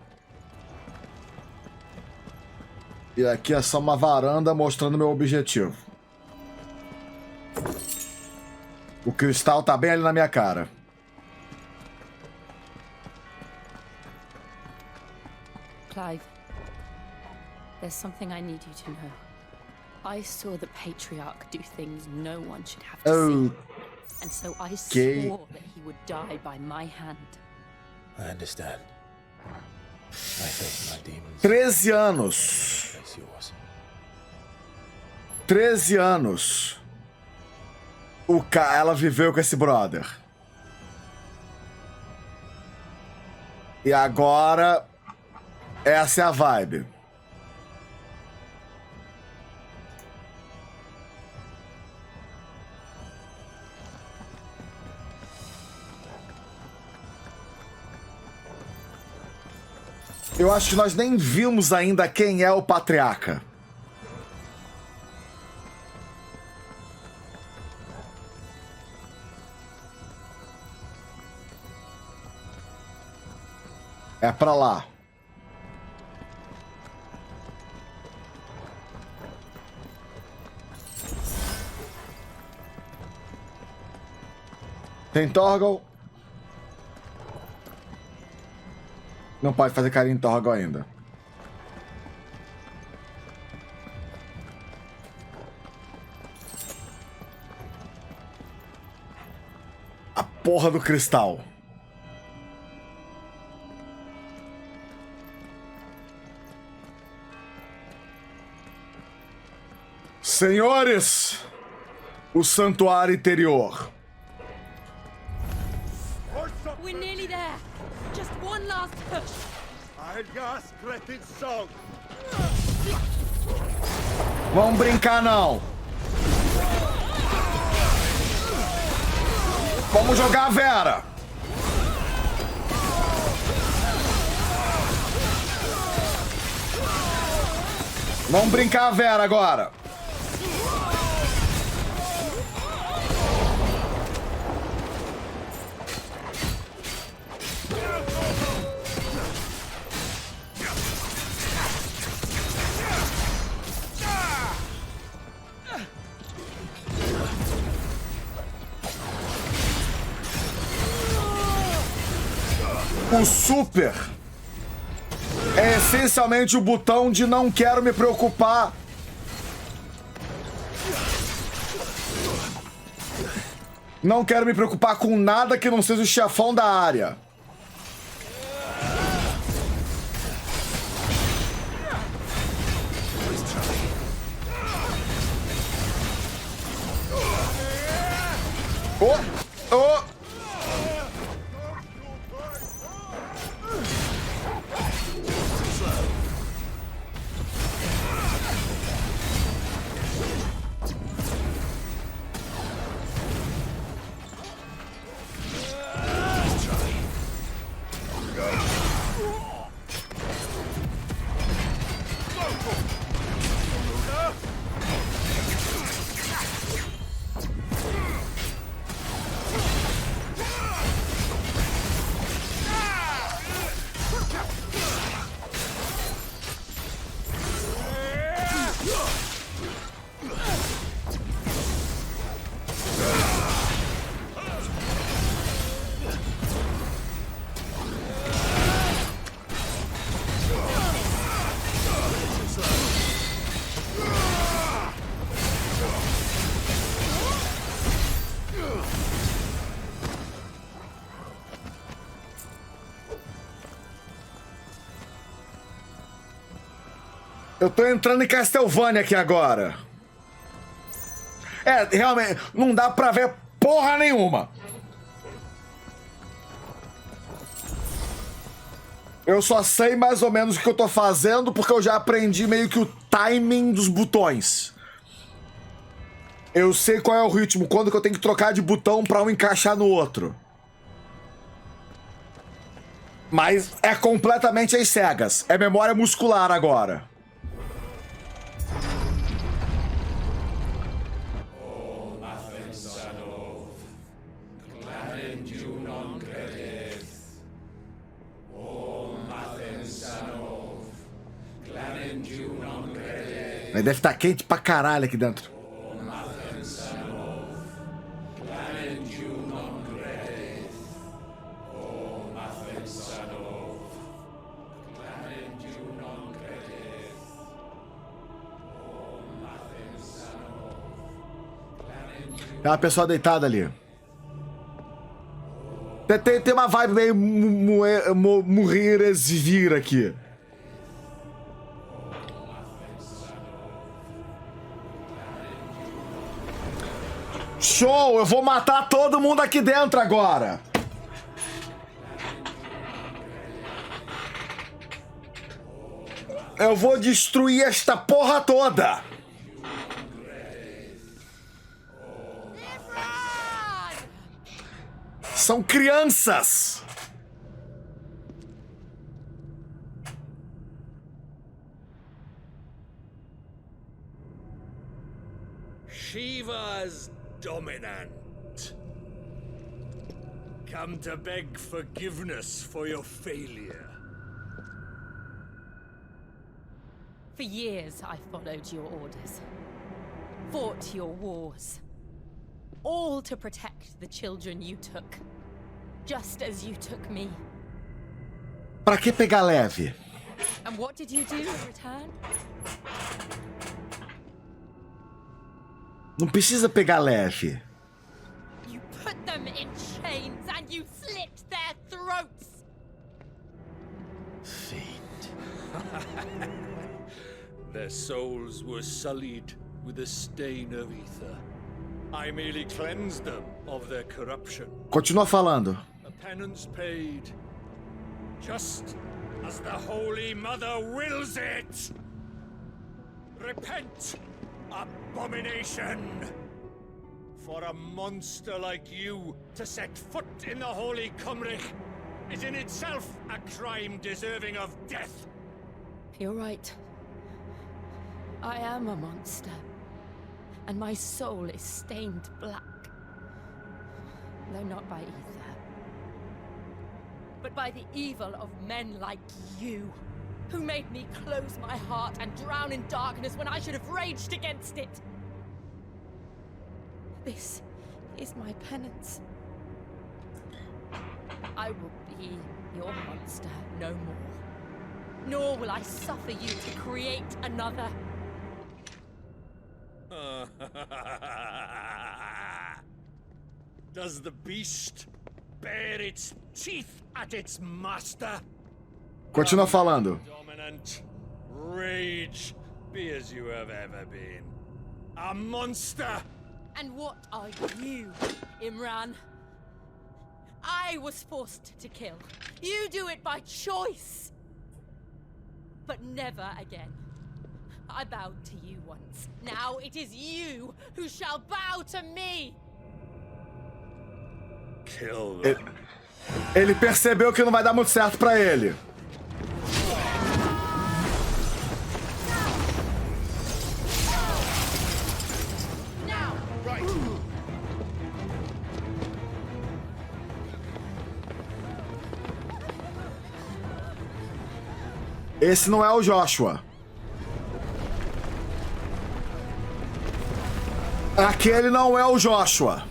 Speaker 1: E aqui é só uma varanda mostrando meu objetivo. O cristal tá bem ali na minha cara.
Speaker 11: Clive, there's something I need you to know. I saw the Patriarch do things no one should have to see. And so I swore that he would die by my hand.
Speaker 2: I understand. I face my demons.
Speaker 1: 13 anos.
Speaker 2: Face yours.
Speaker 1: 13 anos. Ela viveu com esse brother. E agora, essa é a vibe. Eu acho que nós nem vimos ainda quem é o Patriarca. É pra lá. Tem Torgal. Não pode fazer carinho em Torgal ainda. A porra do cristal. Senhores, o santuário interior.
Speaker 11: We're nearly there. Just one last push.
Speaker 1: Vamos brincar não. Vamos jogar a Vera. Vamos brincar a Vera agora. O super é essencialmente o botão de não quero me preocupar. Não quero me preocupar com nada que não seja o chefão da área. Oh! Oh! Eu tô entrando em Castlevania aqui agora. É, realmente, não dá pra ver porra nenhuma. Eu só sei mais ou menos o que eu tô fazendo porque eu já aprendi meio que o timing dos botões. Eu sei qual é o ritmo, quando que eu tenho que trocar de botão pra um encaixar no outro. Mas é completamente às cegas. É memória muscular agora. Mas deve estar quente pra caralho aqui dentro. Tem uma pessoa deitada ali. Tem uma vibe meio Murresvir aqui. Show! Eu vou matar todo mundo aqui dentro agora! Eu vou destruir esta porra toda! São crianças!
Speaker 13: Shiva's dominant. Come to beg forgiveness for your failure.
Speaker 11: For years, I followed your orders. Fought your wars. All to protect the children you took. Just as you took me.
Speaker 1: Pra que pegar leve?
Speaker 11: And what did you do in return?
Speaker 1: Não precisa pegar leve.
Speaker 11: You put them in chains and you slit their throats.
Speaker 13: Fate. Their souls were sullied with the stain of ether. I merely cleansed them of their corruption.
Speaker 1: Continua falando.
Speaker 13: A penance paid, just as the Holy Mother wills it. Repent, abomination! For a monster like you to set foot in the Holy Cymric is in itself a crime deserving of death.
Speaker 11: You're right. I am a monster. And my soul is stained black. Though not by ether. But by the evil of men like you, who made me close my heart and drown in darkness when I should have raged against it. This is my penance. I will be your monster no more. Nor will I suffer you to create another.
Speaker 13: Does the beast bare its teeth at its master?
Speaker 1: Continua falando.
Speaker 13: Dominant, rage, be as you have ever been. A monster!
Speaker 11: And what are you, Imran? I was forced to kill. You do it by choice. But never again. I bowed to you once. Now it is you who shall bow to me.
Speaker 13: Kill them.
Speaker 1: Ele percebeu que não vai dar muito certo pra ele. Esse não é o Joshua. Aquele não é o Joshua.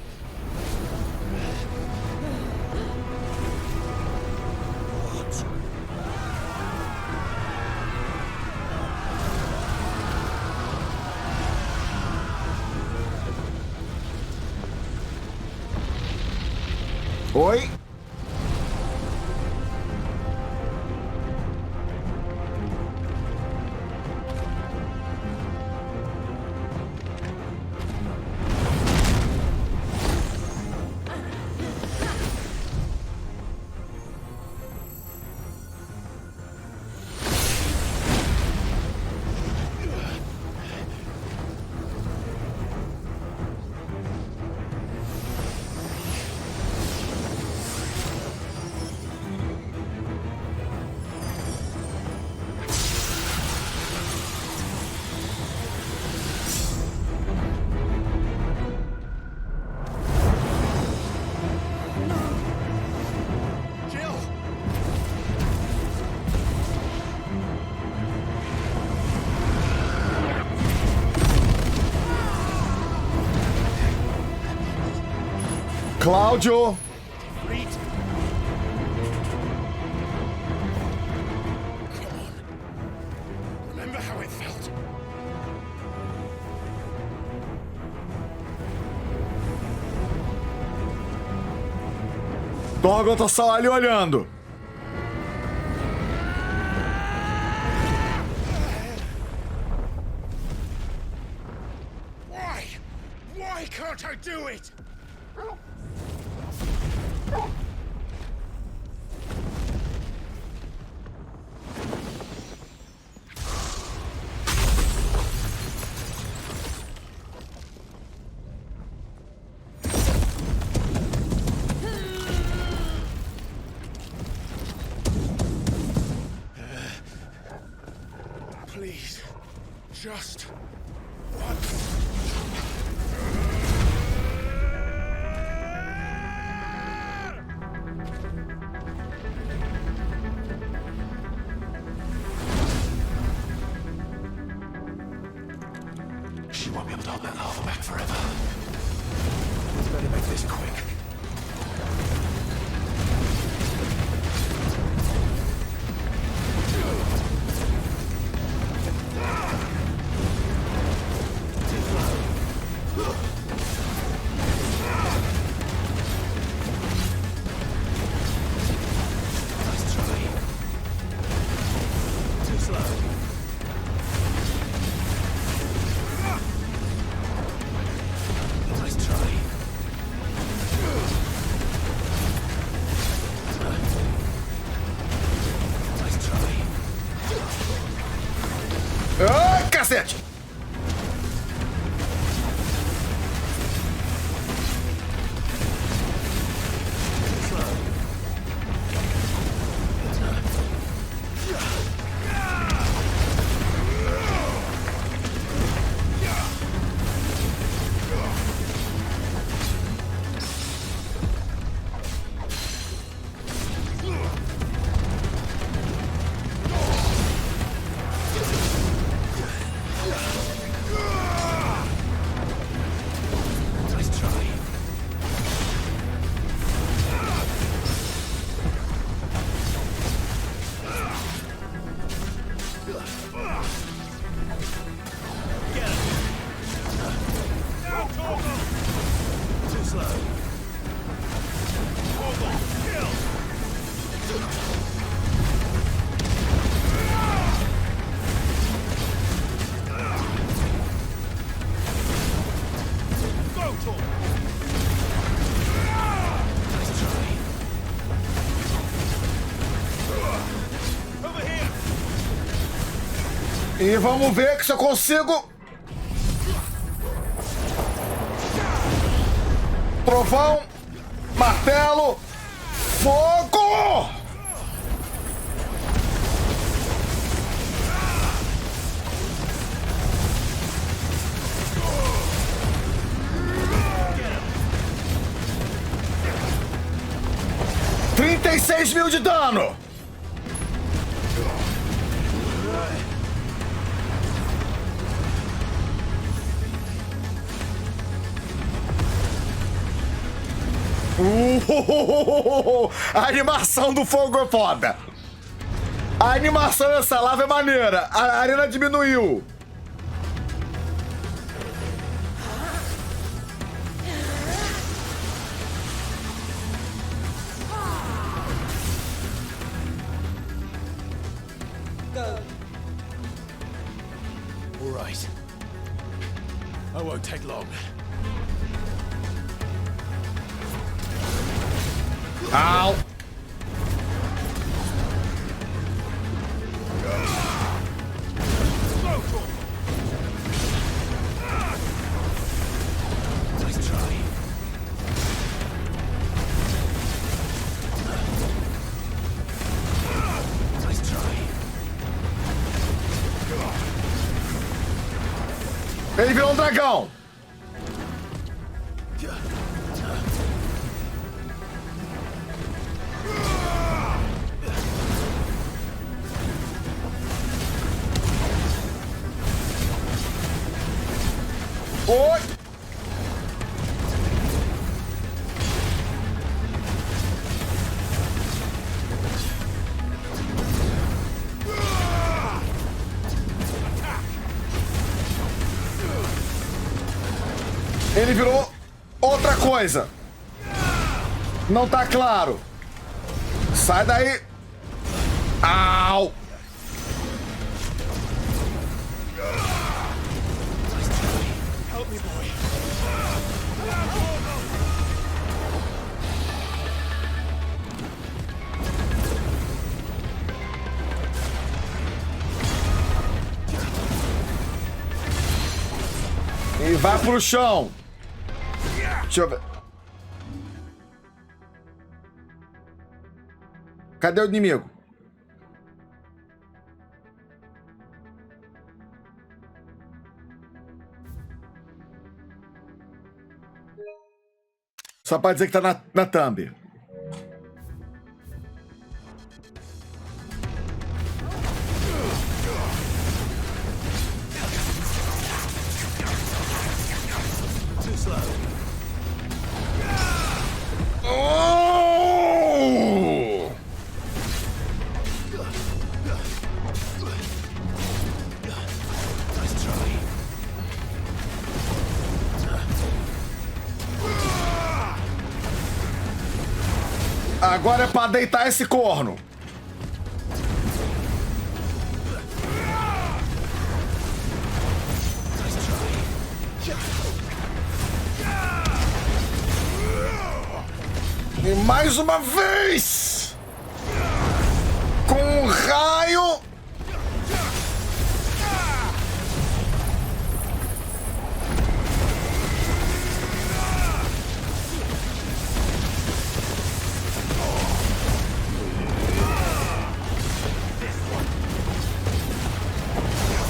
Speaker 1: Oi? Cláudio.
Speaker 7: Remember how it felt?
Speaker 1: Doggle tá só ali olhando.
Speaker 7: Why can't I do it? Please, just once.
Speaker 2: She won't be able to hold that lava back forever. Let's better make this quick.
Speaker 1: Ai, cacete! E vamos ver se eu consigo. Trovão, martelo, fogo! $36.000 de dano! A animação do fogo é foda. A animação dessa lava é maneira. A arena diminuiu.
Speaker 2: All right. I won't take long.
Speaker 1: Ow!
Speaker 2: Nice try. Nice try.
Speaker 1: Ele virou um dragão. Oi! Ele virou outra coisa. Não tá claro. Sai daí. Au!
Speaker 2: Help me, boy.
Speaker 1: E vai pro chão. Deixa eu ver. Cadê o inimigo? Só pra dizer que tá na thumb.
Speaker 2: Too slow.
Speaker 1: Oh!
Speaker 2: Nice try.
Speaker 1: Agora é pra deitar esse corno. E mais uma vez! Com um raio!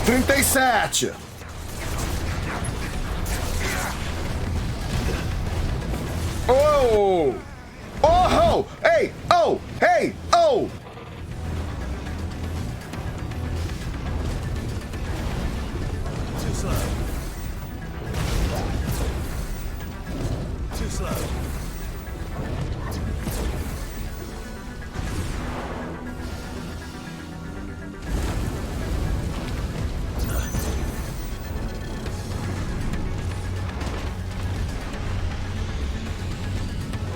Speaker 1: $37. Oh! Oh! Hey! Oh! Hey! Oh!
Speaker 2: Too slow. Too slow.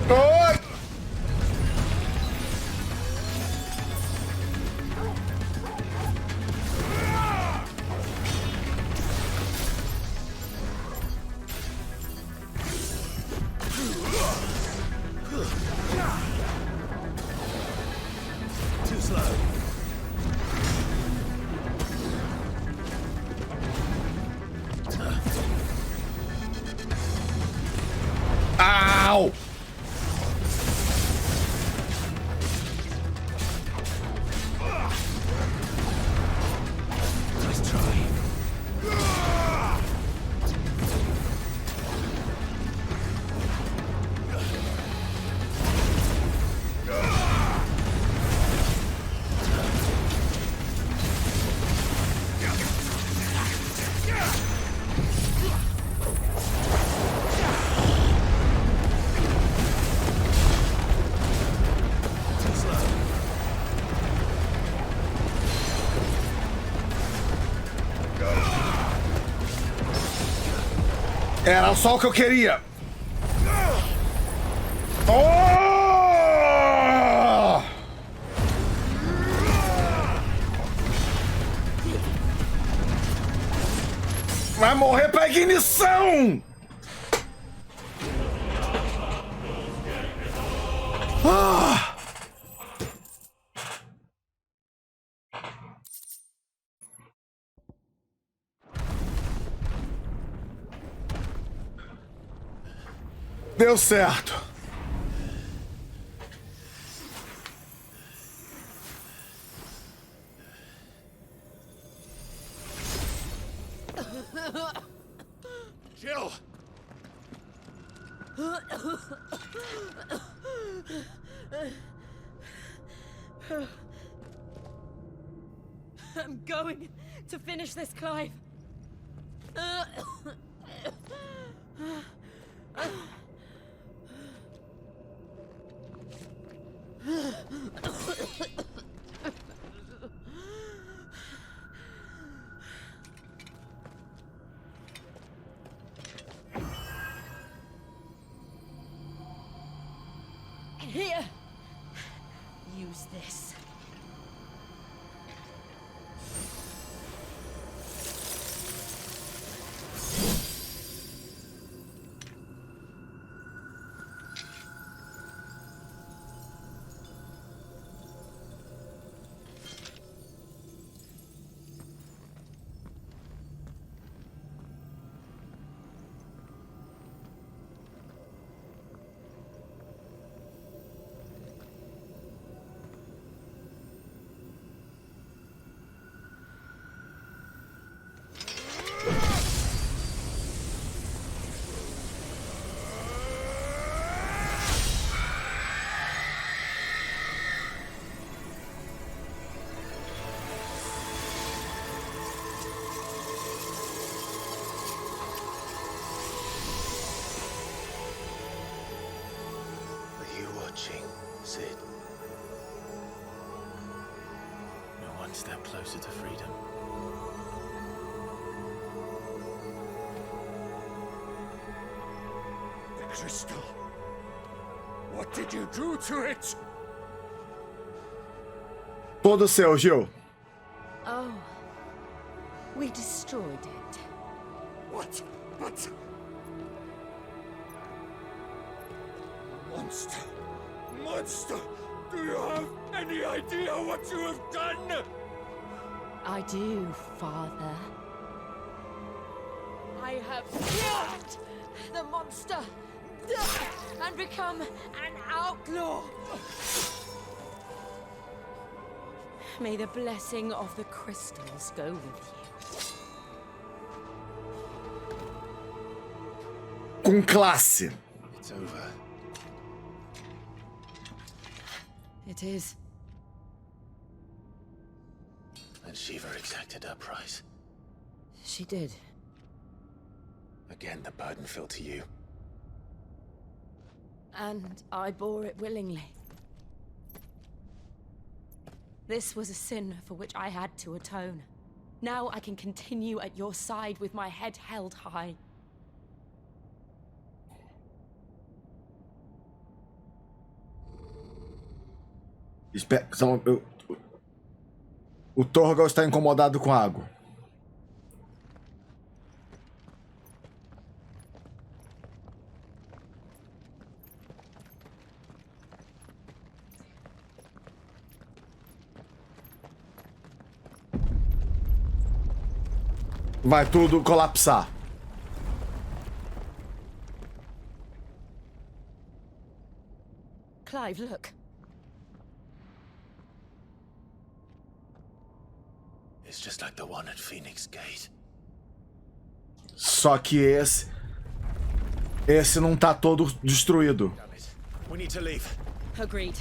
Speaker 1: Oi! Au!
Speaker 3: Nice try.
Speaker 1: Era só o que eu queria. Oh! Vai morrer pra ignição! Ah! Deu certo.
Speaker 13: Jill!
Speaker 11: I'm going to finish this, Clive. Here. Use this.
Speaker 2: Sid. We're one step closer to freedom.
Speaker 13: The crystal. What did you do to it?
Speaker 1: Todo seu, Gil.
Speaker 11: Oh. We destroyed it.
Speaker 13: What? But... Monster! Monster! Do you have any idea what you have done?
Speaker 11: I do, Father. I have killed the monster and become an outlaw. May the blessing of the crystals go with you.
Speaker 1: Com classe.
Speaker 2: It's over.
Speaker 11: It is.
Speaker 2: And Shiva exacted her price.
Speaker 11: She did.
Speaker 2: Again, the burden fell to you.
Speaker 11: And I bore it willingly. This was a sin for which I had to atone. Now I can continue at your side with my head held high.
Speaker 1: O Torgal está incomodado com a água. Vai tudo colapsar.
Speaker 11: Clive, look.
Speaker 2: It's just like the one at Phoenix Gate.
Speaker 1: Só que esse não tá todo destruído.
Speaker 2: We need to leave.
Speaker 11: Agreed.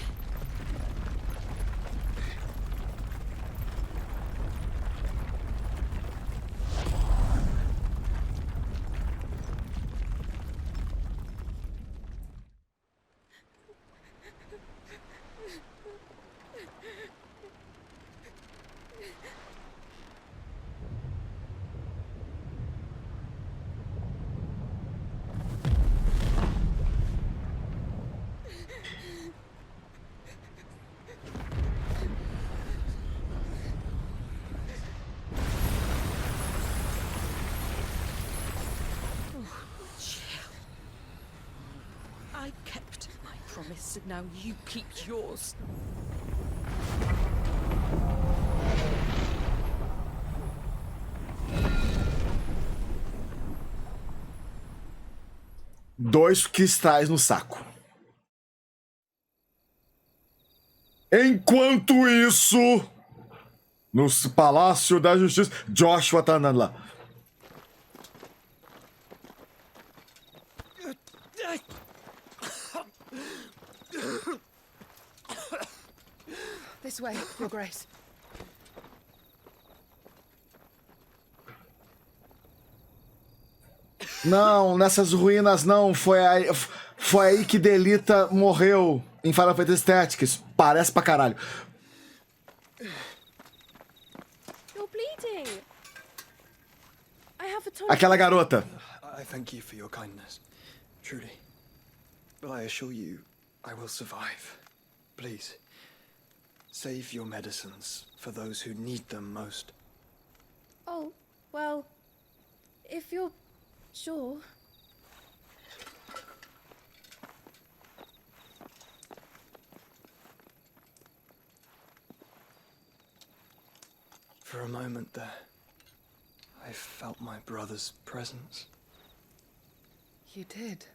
Speaker 12: I kept my promise, and now you keep yours.
Speaker 1: Dois cristais no saco. Enquanto isso, no Palácio da Justiça, Joshua tá andando lá.
Speaker 12: This way, Your Grace.
Speaker 1: Não, nessas ruínas não. Foi aí que Delita morreu em Final Fantasy Tactics. Parece pra caralho.
Speaker 11: You're bleeding. I have a tonic.
Speaker 1: Aquela garota.
Speaker 14: I thank you for your kindness, truly. But I assure you, I will survive. Please, save your medicines for those who need them most.
Speaker 11: Oh, well, if you're sure.
Speaker 14: For a moment there, I felt my brother's presence.
Speaker 12: You did?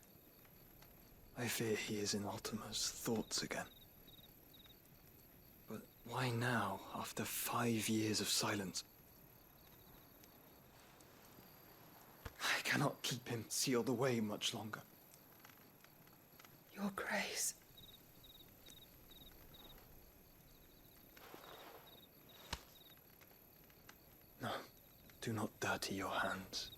Speaker 14: I fear he is in Ultima's thoughts again. But why now, after 5 years of silence? I cannot keep him sealed away much longer.
Speaker 12: Your Grace.
Speaker 14: No, do not dirty your hands.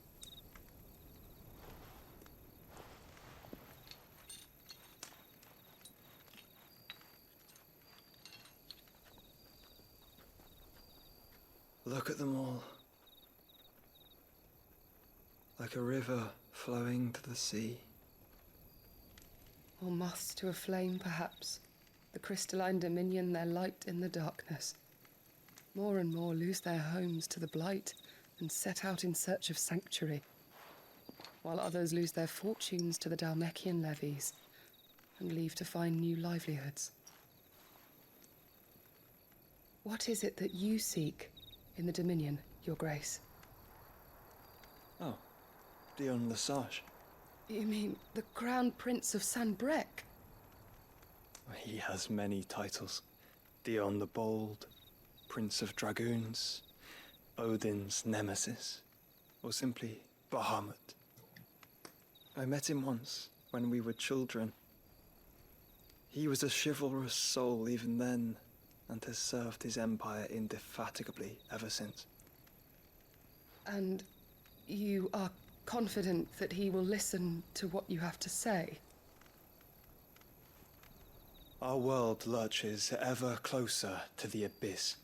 Speaker 14: Look at them all. Like a river flowing to the sea.
Speaker 12: Or moths to a flame, perhaps. The crystalline dominion their light in the darkness. More and more lose their homes to the blight and set out in search of sanctuary, while others lose their fortunes to the Dalmekian levies and leave to find new livelihoods. What is it that you seek in the Dominion, Your Grace?
Speaker 14: Oh, Dion Lesage.
Speaker 12: You mean the Crown Prince of Sanbreque?
Speaker 14: He has many titles. Dion the Bold, Prince of Dragoons, Odin's Nemesis, or simply Bahamut. I met him once, when we were children. He was a chivalrous soul even then, and has served his empire indefatigably ever since.
Speaker 12: And you are confident that he will listen to what you have to say?
Speaker 14: Our world lurches ever closer to the abyss,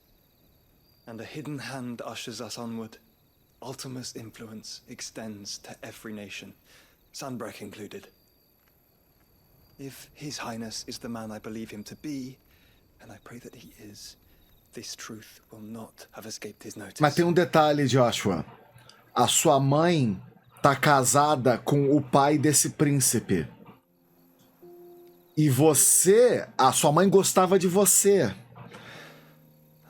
Speaker 14: and a hidden hand ushers us onward. Ultima's influence extends to every nation, Sanbreque included. If His Highness is the man I believe him to be, and I pray that he is, this truth will not have escaped his notice.
Speaker 1: Mas tem detalhe, Joshua. A sua mãe tá casada com o pai desse príncipe. E você, a sua mãe gostava de você.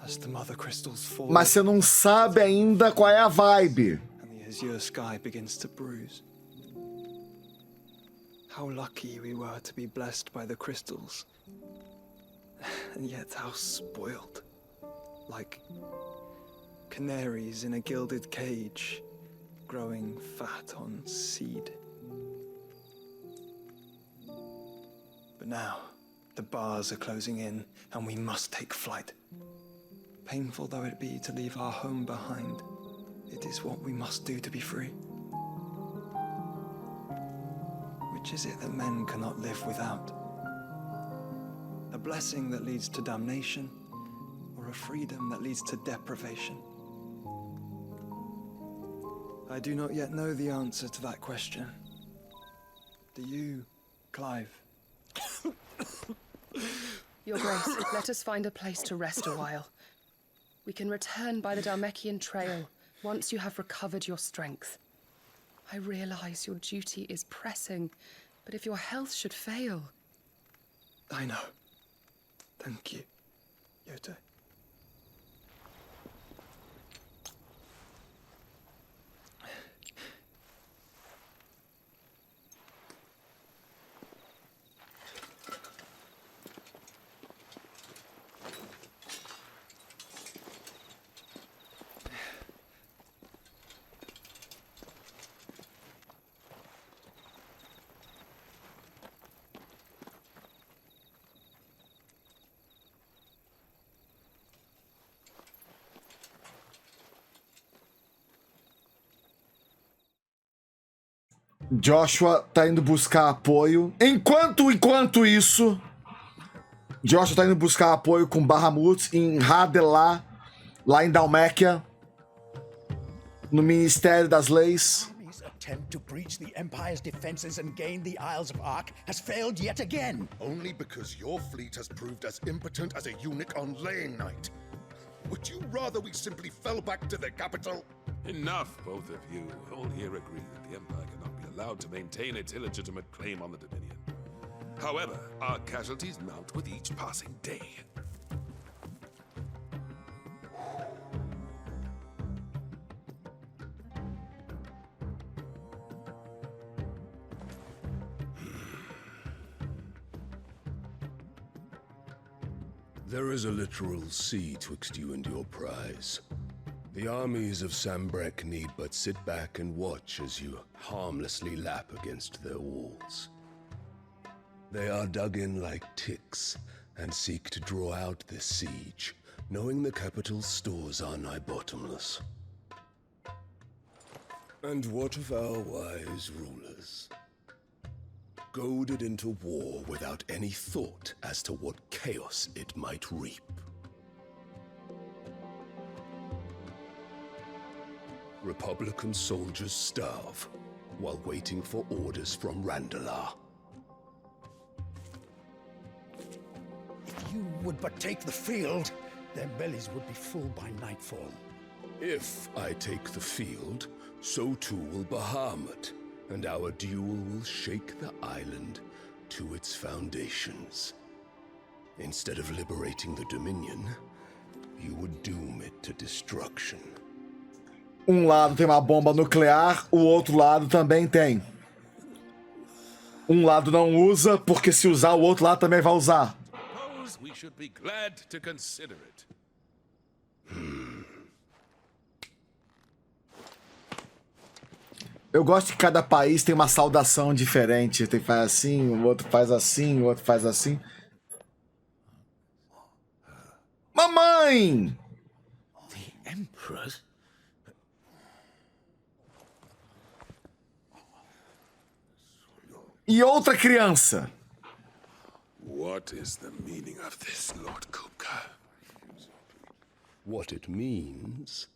Speaker 14: As the mother crystals fall,
Speaker 1: Mas você não sabe ainda qual é a vibe.
Speaker 14: and the azure sky begins to bruise. How lucky we were to be blessed by the crystals and yet how spoiled. Like canaries in a gilded cage, growing fat on seed. But now, the bars are closing in, and we must take flight. Painful though it be to leave our home behind, it is what we must do to be free. Which is it that men cannot live without? A blessing that leads to damnation, or a freedom that leads to deprivation? I do not yet know the answer to that question. Do you, Clive?
Speaker 12: Your Grace, let us find a place to rest a while. We can return by the Dalmekian trail once you have recovered your strength. I realize your duty is pressing, but if your health should fail...
Speaker 14: I know. Thank you, Yote.
Speaker 1: Joshua tá indo buscar apoio. Enquanto isso, Joshua tá indo buscar apoio com Bahamut em Hadelah, lá em Dalmekia, no Ministério das Leis.
Speaker 15: Army's attempt to breach the Empire's defenses and gain the Isles of Ark has failed yet again.
Speaker 9: Only because your fleet has proved as impotent as a eunuch on laying night. Would you rather we simply fell back to the capital?
Speaker 16: Enough, both of you. All here agree that the Empire cannot be allowed to maintain its illegitimate claim on the Dominion. However, our casualties mount with each passing day.
Speaker 2: There is a literal sea twixt you and your prize. The armies of Sambrek need but sit back and watch as you harmlessly lap against their walls. They are dug in like ticks and seek to draw out this siege, knowing the capital's stores are nigh bottomless. And what of our wise rulers? Goaded into war without any thought as to what chaos it might reap. Republican soldiers starve while waiting for orders from Randalar.
Speaker 15: If you would but take the field, their bellies would be full by nightfall.
Speaker 2: If I take the field, so too will Bahamut, and our duel will shake the island to its foundations. Instead of liberating the Dominion, you would doom it to destruction.
Speaker 1: Lado tem uma bomba nuclear, o outro lado também tem. Lado não usa, porque se usar, o outro lado também vai usar.
Speaker 16: Suppose we should be glad to consider it.
Speaker 1: Eu gosto que cada país tem uma saudação diferente. Tem que faz assim, o outro faz assim, o outro faz assim. Mamãe!
Speaker 15: The Emperor's?
Speaker 1: E outra criança.
Speaker 16: What is the meaning of this, Lord Kupka?
Speaker 2: What it means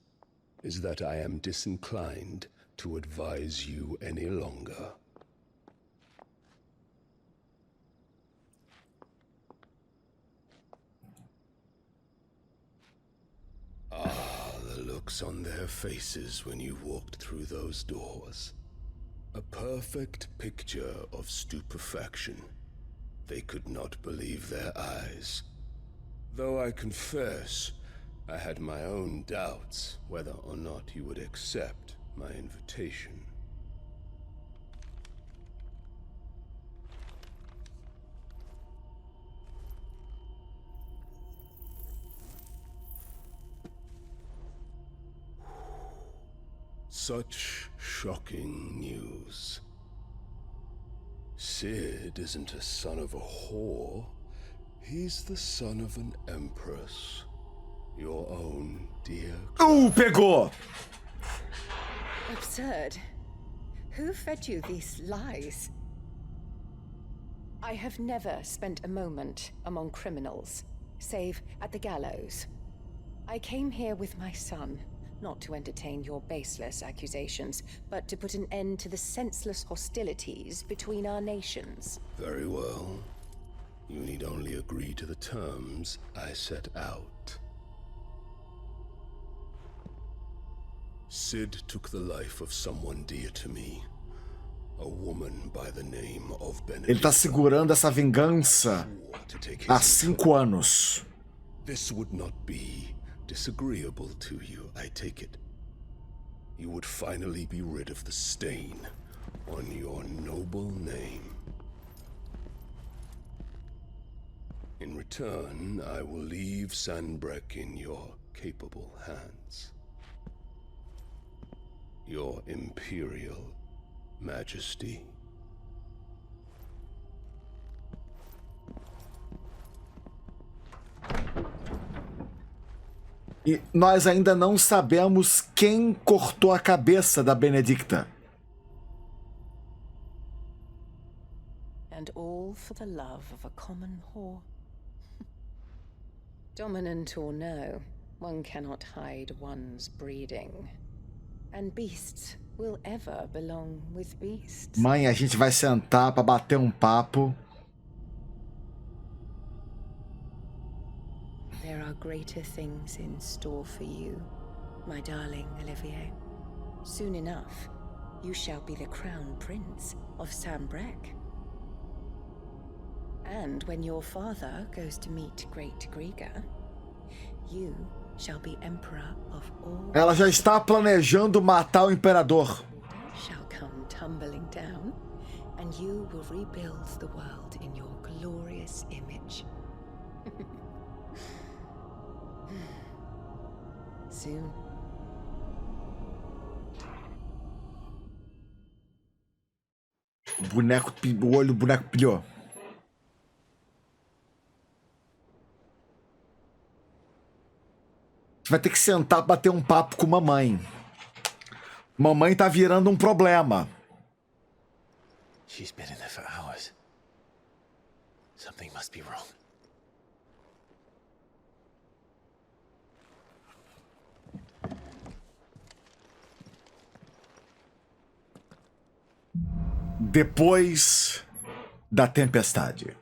Speaker 2: is that I am disinclined to advise you any longer. Ah, the looks on their faces when you walked through those doors. A perfect picture of stupefaction. They could not believe their eyes. Though I confess, I had my own doubts whether or not you would accept my invitation.
Speaker 17: Such shocking news. Sid isn't a son of a whore. He's the son of an empress. Your own dear...
Speaker 1: Pegou!
Speaker 18: Absurd. Who fed you these lies? I have never spent a moment among criminals, save at the gallows. I came here with my son, not to entertain your baseless accusations, but to put an end to the senseless hostilities between our nations.
Speaker 17: Very well. You need only agree to the terms I set out. Sid took the life of someone dear to me. A woman by the name of Benedict.
Speaker 1: Ele tá segurando essa vingança há 5 anos.
Speaker 17: This would not be disagreeable to you, I take it. You would finally be rid of the stain on your noble name. In return, I will leave Sanbreque in your capable hands. Your Imperial Majesty.
Speaker 1: E nós ainda não sabemos quem cortou a cabeça da Benedicta.
Speaker 18: And all for the love of a common whore. Dominant or no, one cannot hide one's breeding. And beasts will ever belong with beasts.
Speaker 1: Mãe, a gente vai sentar para bater um papo.
Speaker 18: There are greater things in store for you, my darling Olivier. Soon enough, you shall be the crown prince of Sanbreque. And when your father goes to meet Great Grieger, you shall be emperor of all.
Speaker 1: Ela já está planejando matar o imperador.
Speaker 18: Shall come tumbling down, and you will rebuild the world in your glorious image. Soon.
Speaker 1: O olho do boneco pilhou. Vai ter que sentar pra bater um papo com mamãe. Mamãe tá virando um problema.
Speaker 2: She's been in there for hours. Something must be wrong.
Speaker 1: Depois da tempestade.